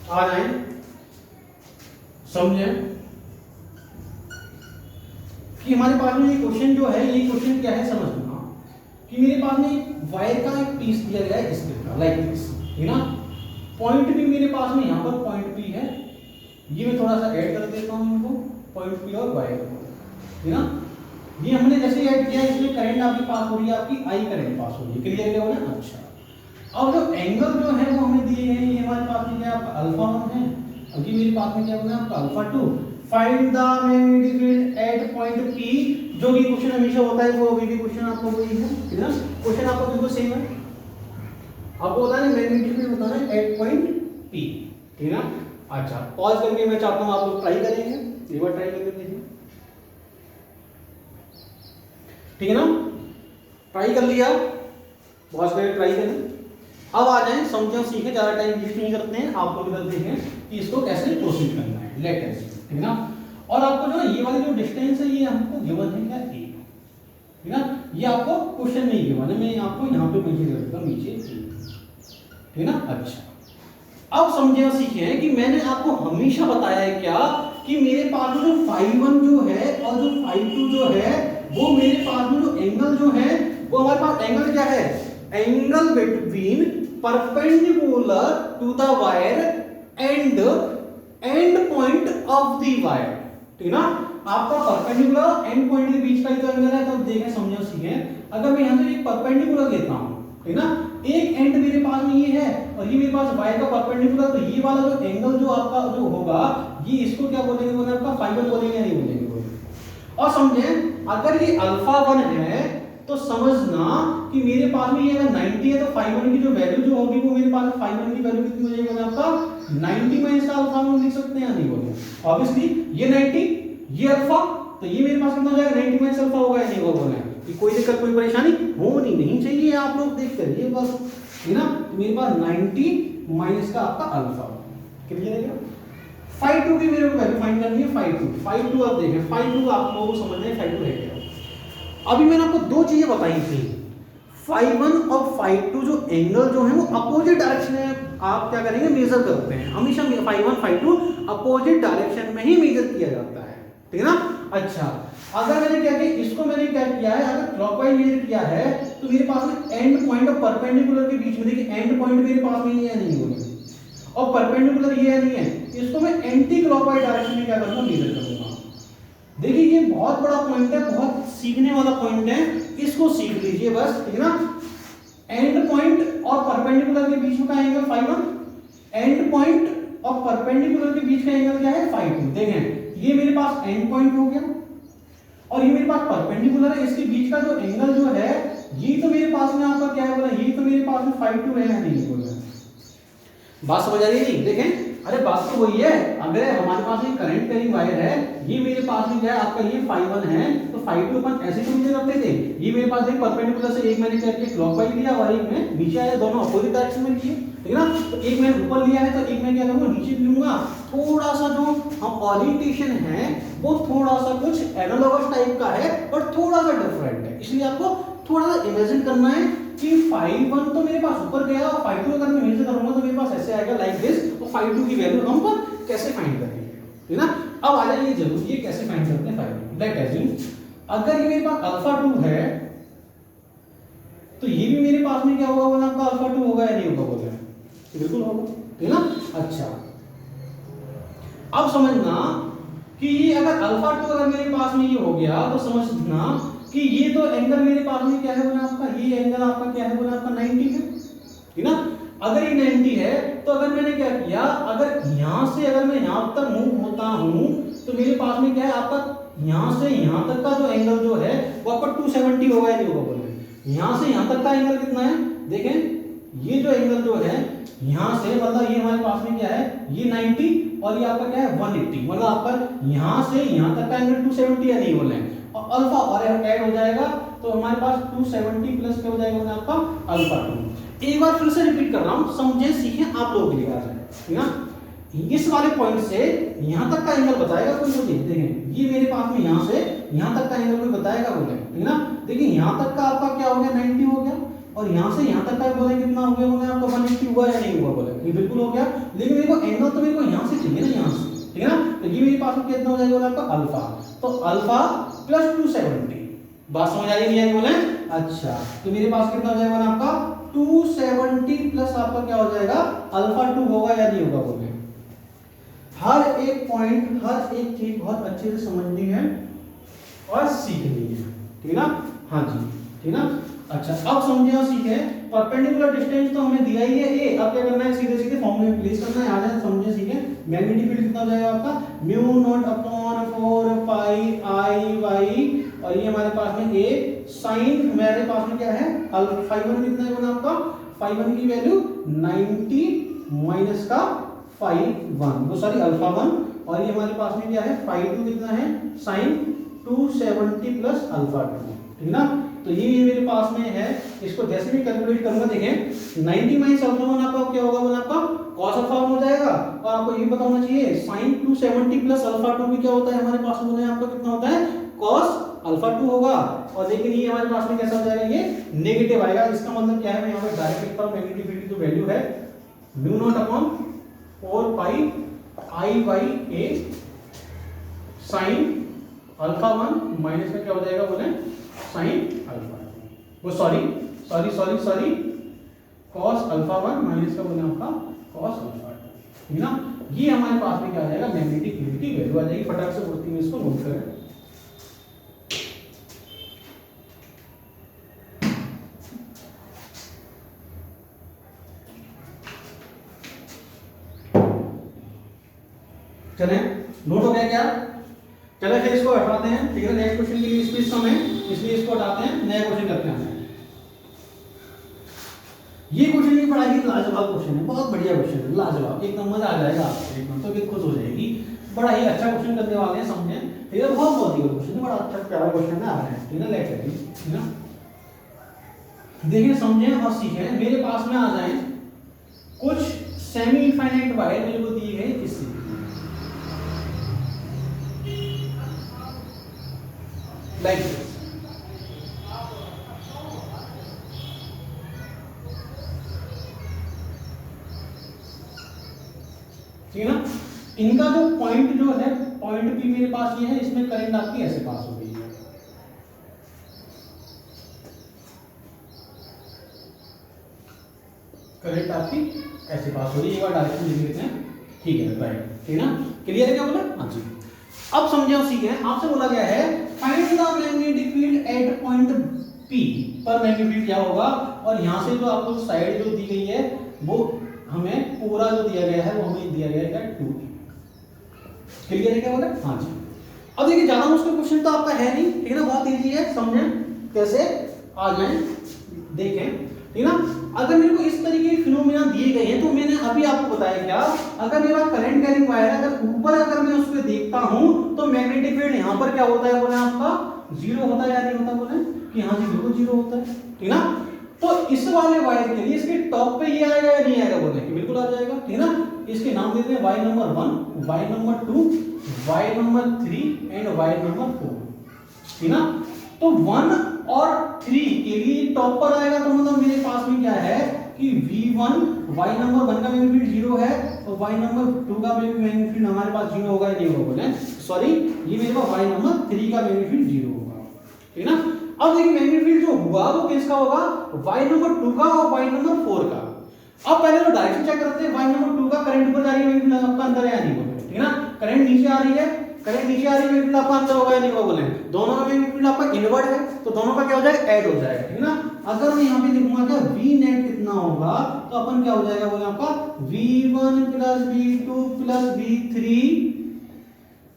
आ जाए समझे कि हमारे पास में ये क्वेश्चन जो है ये क्वेश्चन क्या है समझना कि मेरे पास में वायर का एक पीस दिया गया है इस तरह लाइक दिस, ठीक ना। पॉइंट भी मेरे पास में यहाँ पर पॉइंट पी है, ये मैं थोड़ा सा ऐड कर देता हूँ इनको पॉइंट पी और वायर को, ठीक ना। ये हमने जैसे ऐड किया इसमें करंट आपके पास हो रही है आपकी आई करंट पास हो रही है, क्लियर क्या बोला। अच्छा अब जो एंगल जो है वो हमें दिए हैं, ये हमारे पास में क्या आपका α1 है और ये मेरे पास में क्या बोला आपका α2। Find the magnetic field at point P, जो भी क्वेश्चन हमेशा होता है वो अभी भी क्वेश्चन आपको वही है, ठीक है। क्वेश्चन आपको बिल्कुल सेम है, आपको होता है मैग्नेटिक फील्ड बताना है एट पॉइंट P, ठीक है। अच्छा पॉज करके मैं चाहता हूं आप लोग ट्राई करेंगे, एक बार ट्राई करके देखिए, ठीक है ना। ट्राई कर लिया, पॉज करके ट्राई करें। अब आ जाएं समझो सीखें, ज्यादा टाइम वेस्ट नहीं करते हैं, आप लोग इधर देखें कि इसको कैसे प्रोसीड करना है लेट अस, ठीक ना। और आपको जो ये वाली जो डिस्टेंस है ये हमको गिवन है क्या a, ठीक ना। ये आपको क्वेश्चन नहीं गिवन है, मैं आपको यहाँ पे मेंशन कर देता हूँ नीचे, ठीक ना। अच्छा अब समझे और सीखें कि मैंने आपको हमेशा बताया है क्या कि मेरे पास जो phi1 जो है और जो phi2 जो है वो मेरे पास में जो एंगल जो है वो हमारे पास एंगल क्या है, angle between perpendicular to the wire and and point of the wire, ठीक ना। आपका परपेंडिकुलर एंड पॉइंट के बीच का जो एंगल है, तो देखें समझो सीखें, अगर मैं यहां से एक परपेंडिकुलर लेता हूं, ठीक ना, एक एंड मेरे पास में ये है और ये मेरे पास वायर का परपेंडिकुलर, तो ये वाला जो एंगल जो आपका जो होगा ये इसको क्या बोलेंगे, बोले आपका फाइबर बोलेंगे या नहीं बोलेंगे, बोलेंगे। और समझें अगर ये अल्फा 1 है तो समझना कि मेरे पास में ये अगर 90 है तो फाइव 1 की जो वैल्यू जो होगी वो मेरे पास फाइव 1 की वैल्यू कितनी हो जाएगी आपका 90 माइनस का अल्फा हम लिख सकते हैं या नहीं बोलेंगे। ऑब्वियसली ये 90 ये अल्फा, तो ये मेरे पास कितना हो जाएगा 90 माइनस अल्फा होगा या नहीं होगा बोले। कोई दिक्कत कोई परेशानी होनी नहीं चाहिए, आप लोग देख कर ये बस, है ना। तो मेरे पास 90 माइनस का आपका अल्फा क्लियर है क्या। फाइव 2 की मेरे को वैल्यू फाइंड करनी है, फाइव टू अब देखें फाइव 2 आप लोगों को समझना है फाइव 2 है क्या। अभी मैंने आपको दो चीजें बताई थी, फाइव 1 और फाइव 2 जो एंगल जो है वो अपोजिट डायरेक्शन में आप क्या करेंगे मेजर करते हैं, हमेशा फाइव 1 फाइव 2 अपोजिट डायरेक्शन में ही मेजर किया जाता है, ठीक है ना। अच्छा अगर मैंने क्या किया, इसको मैंने क्या किया है, अगर क्लॉकवाइज मेजर किया है तो मेरे पास में एंड पॉइंट और परपेंडिकुलर के बीच में, देखिए एंड पॉइंट मेरे पास में ये है नहीं होगा और परपेंडिकुलर ये है नहीं है, इसको मैं एंटी क्लॉकवाइज डायरेक्शन में क्या करूंगा मेजर करूंगा। देखिए ये बहुत बड़ा पॉइंट है, बहुत सीखने वाला पॉइंट है, इसको सीख लीजिए बस, ठीक है ना। एंड पॉइंट और परपेंडिकुलर के बीच में का एंगल फाइव 1, एंड पॉइंट और परपेंडिकुलर के बीच का एंगल क्या है फाइव 2। देखें ये मेरे पास एंड पॉइंट हो गया और ये मेरे पास परपेंडिकुलर है, इसके बीच का जो एंगल जो है ये तो मेरे पास में आपका क्या है बोला, ये तो मेरे पास में फाइव 2 है नहीं बोला। बात समझ आ रही है नहीं। देखें अरे बात तो वही है, अगर हमारे पास एक करंट कैरिंग वायर है, ये मेरे पास में क्या है आपका ये फाइव 1 है, तो फाइव 2 अपन ऐसे तो मेजर करते थे, ये मेरे पास एक परपेंडिकुलर से एक मैंने क्या किया क्लॉकवाइज लिया और एक में नीचे आया, दोनों अपोजिट डायरेक्शन में किए, ठीक है ना। तो एक मैंने ऊपर लिया है तो एक मैं क्या करूंगा नीचे लूंगा, थोड़ा सा जो हम ओरिएंटेशन है वो थोड़ा सा कुछ एनालॉगस टाइप का है और थोड़ा सा डिफरेंट है, इसलिए आपको थोड़ा सा इमेजिन करना है कि फाइव 1 तो मेरे पास ऊपर गया और फाइव 2 अगर मैं मेजर करूंगा तो मेरे पास ऐसे आएगा लाइक दिस, और फाइव 2 की वैल्यू हम पर कैसे फाइंड करेंगे, ठीक है ना। अब आ जाइए जरूरी है कैसे फाइंड करते हैं फाइव 2। लेट अज्यूम अगर ये मेरे पास अल्फा 2 है तो ये भी मेरे पास में क्या होगा बोला आपका अल्फा 2 होगा या नहीं होगा बोले, बिल्कुल होगा, ठीक है ना। अच्छा अब समझना कि ये अगर अल्फा 2 अगर मेरे पास में ये हो गया तो समझना कि ये तो एंगल मेरे पास में क्या है बोला आपका, ये एंगल आपका क्या है बोला आपका 90 है, ठीक ना। अगर ये 90 है तो अगर मैंने क्या किया, अगर यहां से अगर मैं यहां तक मूव होता हूं तो मेरे पास में क्या है आपका यहां से यहां तक का जो एंगल जो है वो आपका 270 होगा या नहीं होगा बोले। यहां से यहां तक का एंगल कितना है, देखें ये जो एंगल जो है यहां से मतलब ये हमारे पास में क्या है ये 90 और ये आपका क्या है 180, मतलब आपका यहां से यहां तक का एंगल 270 या नहीं बोले, और अल्फा और ऐड हो जाएगा तो हमारे पास 270 प्लस क्या हो जाएगा आपका अल्फा 2। एक बार फिर से रिपीट कर रहा हूं, समझे सीखे आप लोगों के लिए आ जाए, ठीक ना। इस वाले पॉइंट से यहां तक का एंगल बताएगा कोई मुझे, देखें ये मेरे पास में यहां से यहां तक का एंगल कोई बताएगा बोले, ठीक ना। देखिए यहां तक का आपका क्या हो गया 90 हो गया और यहां से यहां तक का बोले कितना हो गया बोले आपका 180 हुआ या नहीं हुआ बोले, ये बिल्कुल हो गया। लेकिन मेरे को एंगल तो मेरे को यहां से चाहिए ना, यहां से, ठीक है ना। तो ये मेरे पास में कितना हो जाएगा बोले आपका अल्फा, तो अल्फा प्लस 270, बात समझ आ रही है बोले। अच्छा तो मेरे पास कितना हो जाएगा आपका 270 प्लस आपका क्या हो जाएगा अल्फा 2 होगा या नहीं होगा बोले। हर एक पॉइंट हर एक चीज बहुत अच्छे से समझनी है और सीखनी है, ठीक है ना। हाँ जी ठीक है ना। अच्छा अब समझे और सीखे, परपेंडिकुलर डिस्टेंस तो हमें दिया ही है ए, अब क्या करना है सीधे सीधे फॉर्मूले में प्लेस करना है, आ जाए समझे सीखे। मैग्नेटिक फील्ड कितना हो जाएगा आपका mu naught upon 4 pi I Y, और ये हमारे पास में ए साइन मेरे पास में क्या है अल्फा 1 कितना है आपका फाइव 1 की वैल्यू 90 माइनस का फाइव 1 वो सॉरी अल्फा 1, और ये हमारे पास में क्या है फाइव 2 कितना है साइन 270 प्लस अल्फा 2, ठीक ना। तो ये मेरे पास में है, इसको जैसे भी कैलकुलेट करूंगा देखें 90 माइनस अल्फा 1 आपका क्या होगा बोला आपका cos अल्फा 1 हो जाएगा, और आपको ये पता होना चाहिए sin 270 प्लस अल्फा 2 भी क्या होता है हमारे पास में आपका कितना होता है cos अल्फा 2 होगा। और लेकिन ये हमारे पास में कैसा हो जाएगा ये नेगेटिव आएगा, इसका मतलब क्या है मैं यहां पे डायरेक्ट लिखता हूं मैग्नेटिक फील्ड की जो वैल्यू है mu naught upon 4 pi I by A sin alpha 1 minus में क्या हो जाएगा बोले साइन अल्फा 2, वो सॉरी कॉस अल्फा 1 माइनस का बोले आपका कॉस अल्फा 2, ठीक ना। ये हमारे पास में क्या आ जाएगा, मैग्नेटिक फील्ड की वैल्यू आ जाएगी। फटाक से पूर्ति में इसको नोट करें। चलें, नोट हो गया क्या? चले फिर इसको हटाते हैं, ठीक है। नेक्स्ट क्वेश्चन के लिए स्पेस कम है, इसलिए इसको हटाते हैं, नया क्वेश्चन करते हैं। ये क्वेश्चन ये बड़ा ही लाजवाब क्वेश्चन है, बहुत बढ़िया क्वेश्चन है, लाजवाब, एकदम मजा आ जाएगा आपको, एकदम तो खुश हो जाएगी। बड़ा ही अच्छा क्वेश्चन करने वाले हैं, समझे, ठीक है। बहुत ही क्वेश्चन है, बड़ा अच्छा प्यारा क्वेश्चन है, आ रहा है, ठीक है। लेट करिए, ठीक है। देखिए, समझे और सीखें। मेरे पास में आ जाए कुछ सेमी इनफाइनाइट वायर मेरे को दिए गए इससे, लाइक दिस, ठीक है ना। इनका जो पॉइंट जो है, पॉइंट भी मेरे पास ये है, इसमें करंट आपकी ऐसे पास हो रही है, करंट आपकी ऐसे पास हो रही है। एक बार डायरेक्शन लिख लेते हैं, ठीक है, राइट, ठीक है ना। क्लियर है क्या बोला? हाँ जी। अब समझे और सीखे। आपसे बोला गया है find the magnetic field at point P पर। मैग्नेटिक फील्ड क्या होगा, और यहां से जो आपको साइड जो दी गई है वो हमें पूरा जो दिया गया है वो हमें दिया गया है 2E। क्लियर है क्या बोला? हाँ जी। अब देखिए, ज्यादा मुश्किल क्वेश्चन तो आपका है नहीं, ठीक है ना, बहुत इजी है, समझें कैसे आ जाए, देखें, ठीक है ना। अगर मेरे को इस तरीके के फिनोमेना दिए गए हैं तो मैंने अभी आपको बताया क्या, अगर मेरा करंट कैरिंग वायर है, अगर ऊपर अगर मैं उस पर देखता हूं तो मैग्नेटिक फील्ड यहां पर क्या होता है बोले आपका 0 होता है या नहीं होता बोले कि हाँ जी बिल्कुल 0 होता है, ठीक ना। तो इस वाले वायर के लिए इसके टॉप पे ये आएगा या नहीं आएगा बोले कि बिल्कुल आ जाएगा, ठीक ना। इसके नाम देते हैं wire number 1, wire number 2, wire number 3 and wire number 4, ठीक ना। तो 1 और 3 के लिए टॉप पर आएगा, तो मतलब मेरे पास में क्या है कि V1 वाई नंबर 1 का मैग्नेटिक फील्ड 0 है और वाई नंबर 2 का मैग्नेटिक फील्ड हमारे पास 0 होगा या नहीं होगा बोले, सॉरी ये मेरे पास वाई नंबर 3 का मैग्नेटिक फील्ड 0 होगा, ठीक ना। अब देखिए मैग्नेटिक फील्ड जो हुआ वो किसका होगा, वाई नंबर 2 का और वाई नंबर 4 का। अब पहले तो डायरेक्शन चेक करते हैं, वाई नंबर 2 का करंट ऊपर जा रही है, मैग्नेटिक फील्ड आपका अंदर है या नहीं बोले, ठीक ना। करंट नीचे आ रही है, करंट नीचे आ रही है, मैग्नेटिक फील्ड आपका अंदर होगा या नहीं होगा बोले, दोनों का मैग्नेटिक फील्ड आपका इनवर्ट है तो दोनों का क्या हो जाएगा, ऐड हो जाएगा, ठीक ना। अगर मैं यहां पे लिखूंगा क्या V नेट कितना होगा, तो अपन क्या हो जाएगा बोले आपका V1 plus V2 plus V3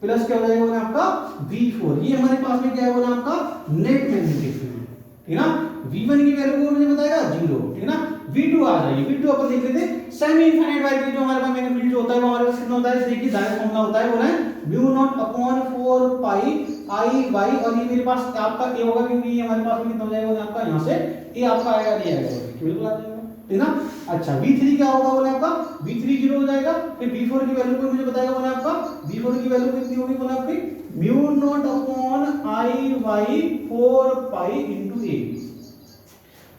plus क्या हो जाएगा बोले आपका V4। ये हमारे पास में क्या है बोले आपका नेट मैग्नेटिक फील्ड, ठीक ना। V1 की वैल्यू को मुझे बताएगा 0, ठीक ना। V2 आ जाएगी, V2 अपन देख लेते हैं सेमी इनफिनिट वायर के जो हमारे पास मैग्नेटिक फील्ड जो होता है वो हमारे पास कितना होता है, देखिए डायरेक्ट फॉर्मूला होता है बोले mu naught upon 4 pi I Y, और ये मेरे पास आपका ए होगा क्योंकि ये हमारे पास में कितना हो जाएगा बोले आपका यहां से ए आपका आएगा नहीं आएगा बिल्कुल आ जाएगा, ठीक ना। अच्छा V3 क्या होगा बोले आपका V3 0 हो जाएगा, फिर V4 की वैल्यू को मुझे बताएगा बोले आपका V4 की वैल्यू कितनी होगी बोले आपकी mu naught upon I y 4 pi into a.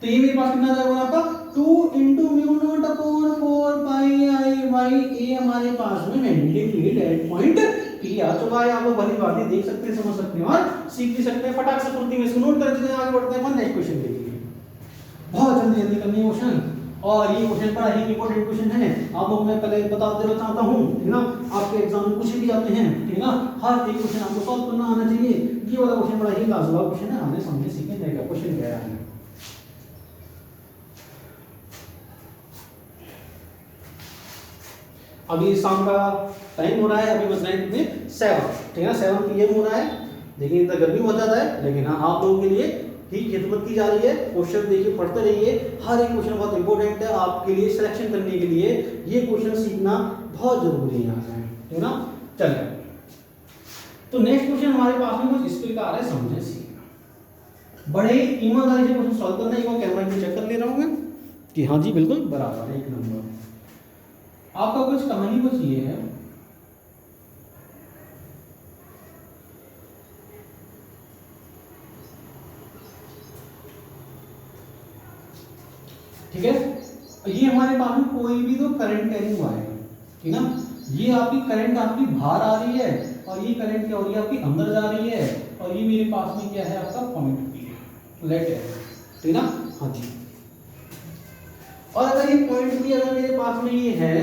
तो ये मेरे पास कितना आ जाएगा आपका 2 into mu naught upon 4 pi I y, ए हमारे पास में magnetic field at point P आ चुका है। आप लोग भली बात देख सकते हैं, समझ सकते हैं और सीख भी सकते हैं। फटाक से पूर्ति में इसको नोट कर देते हैं, आगे बढ़ते हैं नेक्स्ट क्वेश्चन के लिए। बहुत जल्दी जल्दी करनी है क्वेश्चन, और ये क्वेश्चन बड़ा ही इंपॉर्टेंट क्वेश्चन है। आप लोग मैं पहले बता देना चाहता हूं, ठीक ना, आपके एग्जाम में पूछे भी जाते हैं, ठीक ना। हर एक क्वेश्चन आपको सॉल्व करना आना चाहिए। ये वाला क्वेश्चन बड़ा ही लाजवाब क्वेश्चन है, आने समझे सीखने जाएगा क्वेश्चन क्या है। अभी शाम का टाइम हो रहा है, अभी बज रहे हैं कितने 7, ठीक है 7 PM हो रहा है। देखिए इतना गर्मी हो जाता है, लेकिन हाँ आप लोगों के लिए ही खिदमत की जा रही है। क्वेश्चन देखिए पढ़ते रहिए, हर एक क्वेश्चन बहुत इंपॉर्टेंट है आपके लिए। सिलेक्शन करने के लिए ये क्वेश्चन सीखना बहुत जरूरी है, ठीक ना। चलिए तो नेक्स्ट क्वेश्चन हमारे पास में कुछ इस प्रकार है, समझे सीखना, बड़े ईमानदारी से क्वेश्चन सॉल्व करना है। एक बार कैमरा में चेक कर ले रहा हूँ मैं कि हाँ जी बिल्कुल बराबर है, एक नंबर। आपका कुछ कहानी कुछ ये है, ठीक है। ये हमारे पास में कोई भी तो करंट कैरिंग वायर है, ठीक ना। ये आपकी करंट आपकी बाहर आ रही है और ये करंट क्या हो रही है आपकी अंदर जा रही है और ये मेरे पास में क्या है आपका पॉइंट पी है, लेट है, ठीक ना। हाँ जी, और अगर ये पॉइंट पी अगर मेरे पास में ये है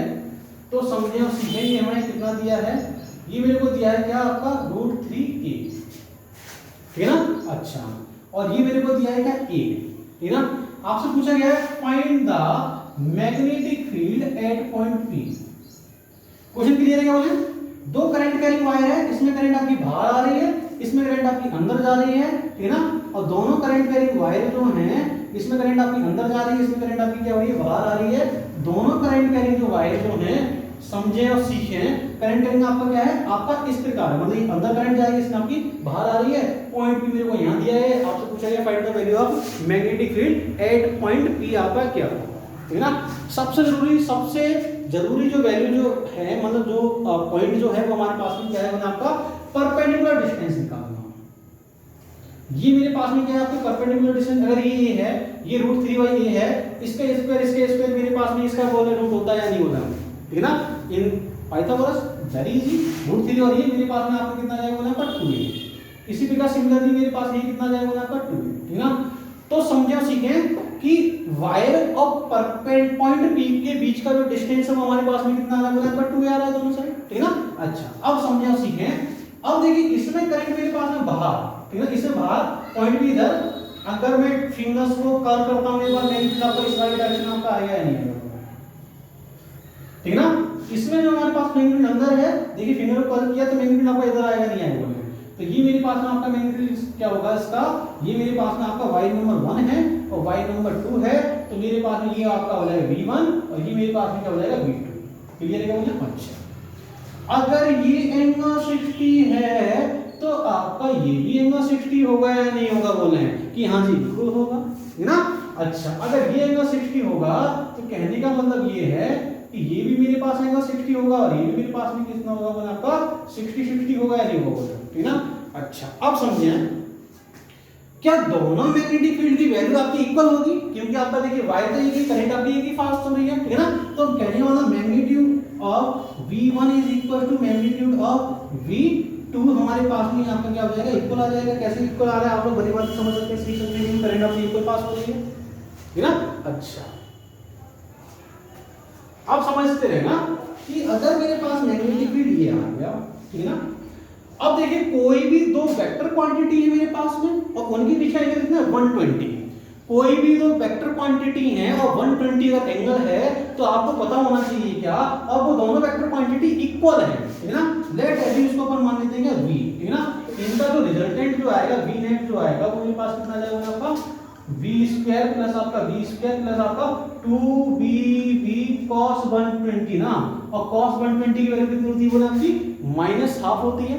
तो समझे और सीधे ये हमें कितना दिया है, ये मेरे को दिया है क्या आपका √3a, ठीक है ना। अच्छा, और ये मेरे को दिया है क्या a, ठीक है ना। आपसे पूछा गया है find the magnetic field at point p। Question clear है क्या बोले? दो करंट कैरिंग वायर है, इसमें करंट आपकी बाहर आ रही है, इसमें करंट आपकी अंदर जा रही है, ठीक है ना। और दोनों करंट कैरिंग वायर जो हैं, इसमें करंट आपकी अंदर जा रही है, इसमें करंट आपकी क्या हो रही है बाहर आ रही है। दोनों करंट कैरिंग जो वायर जो हैं समझे और सीखे, करंट कैरिंग आपका क्या है आपका इस प्रकार है, मतलब अंदर करंट जा रही है, इसमें आपकी बाहर आ रही है। पॉइंट पी मेरे को यहाँ दिया है, आपसे पूछा गया find the value of magnetic field at point P, आपका क्या होगा, ठीक है ना। सबसे जरूरी जो वैल्यू जो है, मतलब जो पॉइंट जो है वो हमारे पास में क्या है, मतलब आपका परपेंडिकुलर डिस्टेंस निकालना। ये मेरे पास में क्या है आपका परपेंडिकुलर डिस्टेंस, अगर ये है, ये √3a है, इसका स्क्वायर मेरे पास में इसका बोले रूट होता है या नहीं होता, ठीक है ना। इन पाइथागोरस वेरी इजी, √3 और ये मेरे पास में आपको कितना जाएगा बोला आपका 2a। इसी प्रकार सिमिलरली मेरे पास ये कितना जाएगा बोला आपका 2a, ठीक है ना। तो समझे और सीखें कि वायर और पॉइंट पी के बीच का जो डिस्टेंस है वो हमारे पास में कितना आ रहा है, 2 आ रहा है दोनों साइड, ठीक है ना। अच्छा, अब समझे और सीखें, अब देखिए इसमें करंट मेरे पास में बाहर, ठीक है, इसमें बाहर पॉइंट भी इधर, अगर मैं फिंगर्स को कर्व करता हूं, मेरे पास मैग्नेटिक आपका इस वाली डायरेक्शन आपका आएगा या नहीं आएगा, ठीक है ना। इसमें जो हमारे पास मैग्नेटिक अंदर है, देखिए फिंगर को कर्व किया तो मैग्नेटिक आपका इधर आएगा नहीं आएगा, तो ये मेरे पास में आपका मैग्नेटिक क्या होगा इसका, ये मेरे पास में आपका वायर नंबर 1 है और वायर नंबर 2 है, तो मेरे पास में ये आपका हो जाएगा V1 और ये मेरे पास में क्या हो जाएगा V2, क्लियर है क्या मुझे। अच्छा, अगर ये एंगल 60 है तो आपका ये भी एंगल 60 होगा या नहीं होगा, बोले हैं कि हाँ जी बिल्कुल होगा, है ना। अच्छा, अगर ये एंगल 60 होगा तो कहने का मतलब ये है कि ये भी मेरे पास एंगल 60 होगा और ये भी मेरे पास में कितना होगा, बोले आपका 60 होगा या नहीं होगा, ठीक है ना। अच्छा, अब समझे क्या दोनों मैग्नेटिक फील्ड की वैल्यू आपकी इक्वल होगी, क्योंकि आपका देखिए वायर तो एक ही, करंट आपकी एक ही पास हो रही है, ठीक है ना। तो कहने वाला magnitude of V1 is equal to magnitude of V2 हमारे पास में आपका क्या हो जाएगा, इक्वल आ जाएगा। कैसे इक्वल आ रहा है आप लोग बड़ी बात समझ सकते हैं, सीख सकते हैं, करंट आपकी इक्वल पास हो रही है, ठीक है ना। अच्छा, आप समझते रहे ना कि अगर मेरे पास मैग्नेटिक फील्ड ये आ गया, ठीक है ना। अब देखिए कोई भी दो वेक्टर क्वांटिटी है मेरे पास में और उनके पीछे एंगल कितना है 120, कोई भी दो वेक्टर क्वांटिटी है और 120 अगर एंगल है तो आपको पता होना चाहिए क्या, और वो दोनों वेक्टर क्वांटिटी इक्वल है, ठीक है ना। लेट एज्यूम इसको अपन मान लेते हैं v, ठीक है ना। इनका जो रिजल्टेंट जो आएगा v नेट जो आएगा वो मेरे पास कितना जाएगा आपका v² प्लस आपका v² प्लस आपका 2bv cos 120 ना, और cos 120 की वैल्यू कितनी होती है बोले आपकी -½ होती है।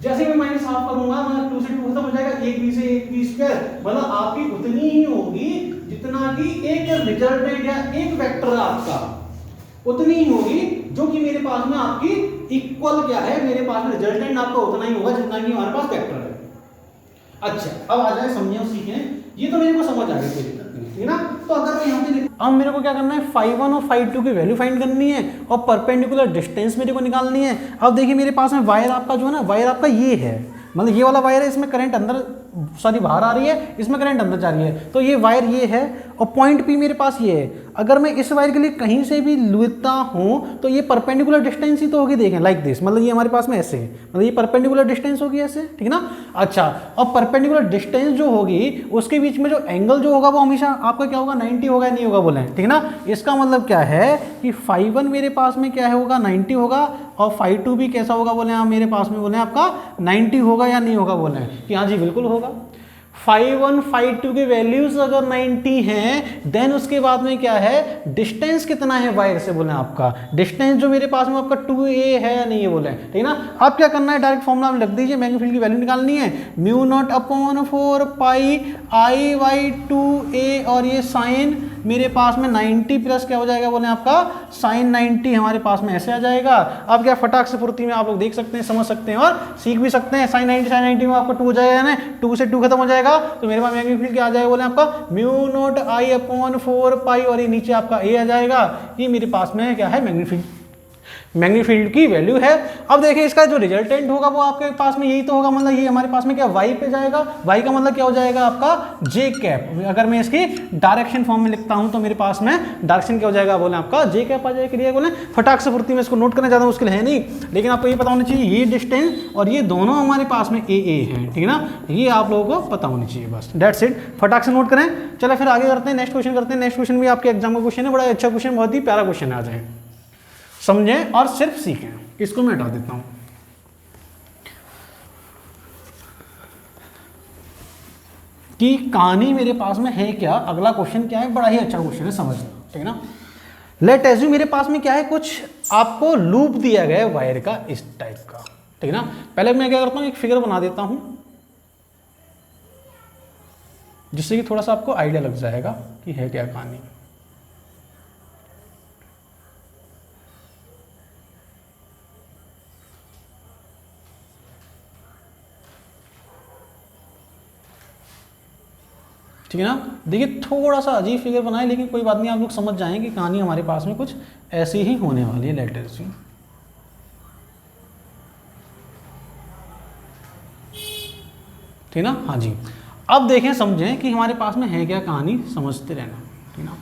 जैसे मैं -½ करूंगा, मतलब 2 से 2 खत्म हो जाएगा, 1b से 1b², मतलब आपकी उतनी ही होगी जितना कि एक रिजल्टेंट या एक वेक्टर आपका उतनी ही होगी, जो कि मेरे पास में आपकी इक्वल क्या है, मेरे पास में रिजल्टेंट आपका उतना ही होगा जितना कि हमारे पास वेक्टर है। अच्छा, अब आ जाए समझें सीखें, ये तो मेरे को समझ आ गई, कोई दिक्कत नहीं, ठीक है ना। तो अगर मैं यहाँ पे अब मेरे को क्या करना है, φ1 और φ2 की वैल्यू फाइंड करनी है और परपेंडिकुलर डिस्टेंस मेरे को निकालनी है। अब देखिए मेरे पास में वायर आपका जो है ना, वायर आपका ये है, मतलब ये वाला वायर है, इसमें करंट अंदर सॉरी बाहर आ रही है, इसमें करंट अंदर जा रही है, तो ये वायर ये है और पॉइंट पी मेरे पास ये है। अगर मैं इस वायर के लिए कहीं से भी लेता हूं तो ये परपेंडिकुलर डिस्टेंस ही तो होगी, देखें लाइक दिस, मतलब ये हमारे पास में ऐसे है, मतलब ये परपेंडिकुलर डिस्टेंस होगी ऐसे, ठीक है ना। अच्छा, और परपेंडिकुलर डिस्टेंस जो होगी उसके बीच में जो एंगल जो होगा वो हमेशा आपका क्या होगा 90 होगा या नहीं होगा बोले, ठीक है ना। इसका मतलब क्या है कि φ1 मेरे पास में क्या होगा 90 होगा और φ2 भी कैसा होगा बोले आप मेरे पास में बोले आपका 90 होगा या नहीं होगा बोले कि हाँ जी बिल्कुल होगा। φ1 φ2 के वैल्यूज अगर 90 हैं देन उसके बाद में क्या है, डिस्टेंस कितना है वायर से बोले आपका, डिस्टेंस जो मेरे पास में आपका 2a है या नहीं है बोले, ठीक है ना। अब क्या करना है, डायरेक्ट फॉर्मूला में लिख दीजिए, मैग्नेटिक फील्ड की वैल्यू निकालनी है μ0/4πi/2a और ये साइन मेरे पास में 90 प्लस क्या हो जाएगा बोले आपका sin 90 हमारे पास में ऐसे आ जाएगा। अब क्या फटाक से फुर्ती में आप लोग देख सकते हैं, समझ सकते हैं और सीख भी सकते हैं। sin 90 में आपका 2 हो जाएगा ना, 2 से 2 खत्म हो जाएगा, तो मेरे पास मैग्नेटिक फील्ड क्या आ जाएगा बोले आपका μ0I/4π और ये नीचे आपका a आ जाएगा। ये मेरे पास में क्या है मैग्नेटिक फील्ड। मैग्नेटिक फील्ड की वैल्यू है। अब देखिए इसका जो रिजल्टेंट होगा वो आपके पास में यही तो होगा, मतलब ये हमारे पास में क्या y पे जाएगा, y का मतलब क्या हो जाएगा आपका j कैप। अगर मैं इसकी डायरेक्शन फॉर्म में लिखता हूं तो मेरे पास में डायरेक्शन क्या हो जाएगा बोले आपका j कैप आ जाएगा। क्लियर बोले, फटाक से फुर्ती में इसको नोट करना ज़्यादा मुश्किल है नहीं, लेकिन आपको ये पता होना चाहिए ये डिस्टेंस और ये दोनों हमारे पास में a है, ठीक है ना, ये आप लोगों को पता होनी चाहिए बस, डेट्स इट। फटाक से नोट करें। चलो फिर आगे करते हैं, नेक्स्ट क्वेश्चन करते हैं। नेक्स्ट क्वेश्चन भी आपके एग्जाम का क्वेश्चन है, बड़ा अच्छा क्वेश्चन, बहुत ही प्यारा क्वेश्चन है, आ जाए समझें और सिर्फ सीखें। इसको मैं हटा देता हूं। कि कहानी मेरे पास में है क्या, अगला क्वेश्चन क्या है, बड़ा ही अच्छा क्वेश्चन है, समझना, ठीक है ना। लेट एज्यूम मेरे पास में क्या है, कुछ आपको लूप दिया गया है वायर का इस टाइप का, ठीक है ना। पहले मैं क्या करता हूं, एक फिगर बना देता हूं जिससे कि थोड़ा सा आपको आइडिया लग जाएगा कि है क्या कहानी। ठीक है ना। देखिए थोड़ा सा अजीब फिगर बनाए, लेकिन कोई बात नहीं, आप लोग समझ जाएंगे कि कहानी हमारे पास में कुछ ऐसी ही होने वाली है। लेट अस यूम, ठीक ना। हाँ जी, अब देखें समझें कि हमारे पास में है क्या कहानी, समझते रहना, ठीक ना।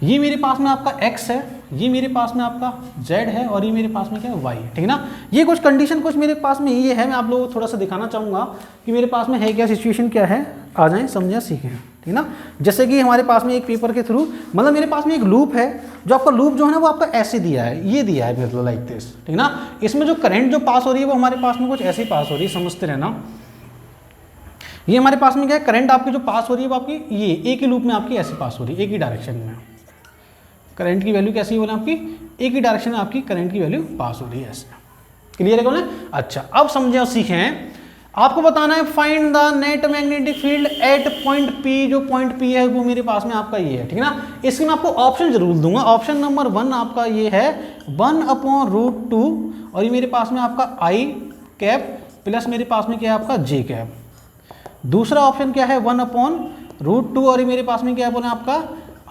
ये मेरे पास में आपका x है, ये मेरे पास में आपका z है और ये मेरे पास में क्या है y है, ठीक है ना। ये कुछ कंडीशन कुछ मेरे पास में ये है, मैं आप लोगों को थोड़ा सा दिखाना चाहूँगा कि मेरे पास में है क्या, सिचुएशन क्या है, आ जाएं समझें सीखें, ठीक ना। जैसे कि हमारे पास में एक पेपर के थ्रू, मतलब मेरे पास में एक लूप है, जो आपका लूप जो है ना वो आपका ऐसे दिया है, ये दिया है मतलब लाइक दिस, ठीक ना। इसमें जो करंट जो पास हो रही है वो हमारे पास में कुछ ऐसी पास हो रही है, समझते रहना। ये हमारे पास में क्या है, करंट आपकी जो पास हो रही है वो आपकी ये एक ही लूप में आपकी ऐसे पास हो रही है, एक ही डायरेक्शन में। करंट की वैल्यू कैसी बोले आपकी, एक ही डायरेक्शन में आपकी करंट की वैल्यू पास हो रही है ऐसे। क्लियर है बोले। अच्छा अब समझे और सीखें। आपको बताना है find the net magnetic field at point P, जो पॉइंट P है वो मेरे पास में आपका ये है, ठीक है ना। इसमें मैं आपको ऑप्शन जरूर दूंगा। ऑप्शन नंबर 1 आपका ये है 1/√2 और ये मेरे पास में आपका I कैप प्लस मेरे पास में क्या है आपका J कैप। दूसरा ऑप्शन क्या है 1/√2 और ये मेरे पास में क्या है बोले आपका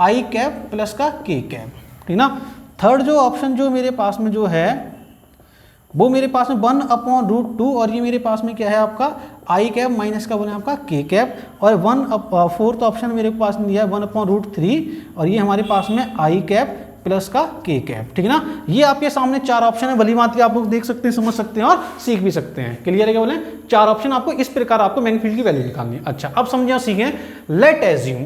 I कैप प्लस का K कैप, ठीक ना। थर्ड जो ऑप्शन जो मेरे पास में जो है वो मेरे पास में 1/√2 और ये मेरे पास में क्या है आपका I कैप माइनस का बोले आपका K कैप, और फोर्थ ऑप्शन मेरे पास में दिया है 1/√3 और ये हमारे पास में I कैप प्लस का K कैप, ठीक है ना। ये आपके सामने 4 ऑप्शन है, भली बात आप लोग देख सकते हैं, समझ सकते हैं और सीख भी सकते हैं। क्लियर है क्या बोले, 4 ऑप्शन आपको इस प्रकार आपको मैग्नेटिक फील्ड की वैल्यू निकालनी है। अच्छा अब समझे और सीखें। लेट एज्यूम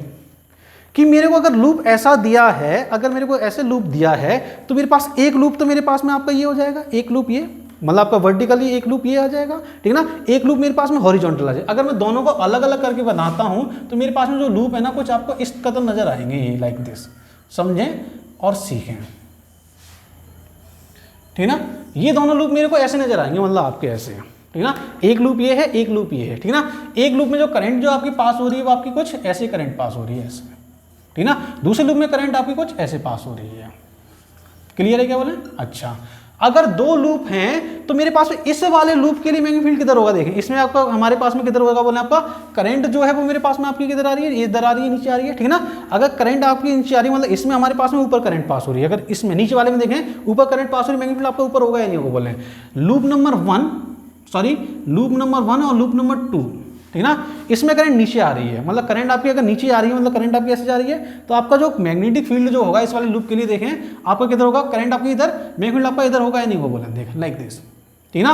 कि मेरे को अगर लूप ऐसा दिया है, अगर मेरे को ऐसे लूप दिया है तो मेरे पास एक लूप तो मेरे पास में आपका ये हो जाएगा, एक लूप ये मतलब आपका वर्टिकली एक लूप ये आ जाएगा, ठीक है ना। एक लूप मेरे पास में हॉरिजॉन्टल आ जाएगा। अगर मैं दोनों को अलग अलग करके बनाता हूं तो मेरे पास में जो लूप है ना कुछ आपको इस कदर नजर आएंगे, ये लाइक दिस, समझें और सीखें, ठीक है ना। ये दोनों लूप मेरे को ऐसे नजर आएंगे, मतलब आपके ऐसे, ठीक है ना। एक लूप ये है, एक लूप ये है, ठीक है ना। एक लूप में जो करंट जो आपकी पास हो रही है वो आपकी कुछ ऐसे करंट पास हो रही है ऐसे, ठीक ना। दूसरे लूप में करंट आपकी कुछ ऐसे पास हो रही है। क्लियर है क्या बोले। अच्छा अगर 2 लूप हैं तो मेरे पास में इस वाले लूप के लिए मैग्नेटिक फील्ड किधर होगा, देखें इसमें आपका हमारे पास में किधर होगा बोले आपका करंट जो है वो मेरे पास में आपकी किधर आ रही है, इधर आ रही है, नीचे आ रही है, ठीक है ना। अगर करंट आपकी नीचे आ रही है मतलब इसमें हमारे पास में ऊपर करंट पास हो रही है, अगर इसमें नीचे वाले में देखें ऊपर करंट पास हो रही है, मैग्नेटिक फील्ड आपका ऊपर होगा या नहीं होगा बोले। लूप नंबर 1 और लूप नंबर 2, ठीक ना। इसमें करंट नीचे आ रही है, मतलब करंट आपकी अगर नीचे आ रही है मतलब करंट आपकी ऐसे जा रही है, तो आपका जो मैग्नेटिक फील्ड जो होगा इस वाले लूप के लिए देखें आपका किधर होगा, करंट आपकी इधर, मैग्नेटिक फील्ड आपका इधर होगा या नहीं होगा बोले, देखें लाइक दिस, ठीक ना।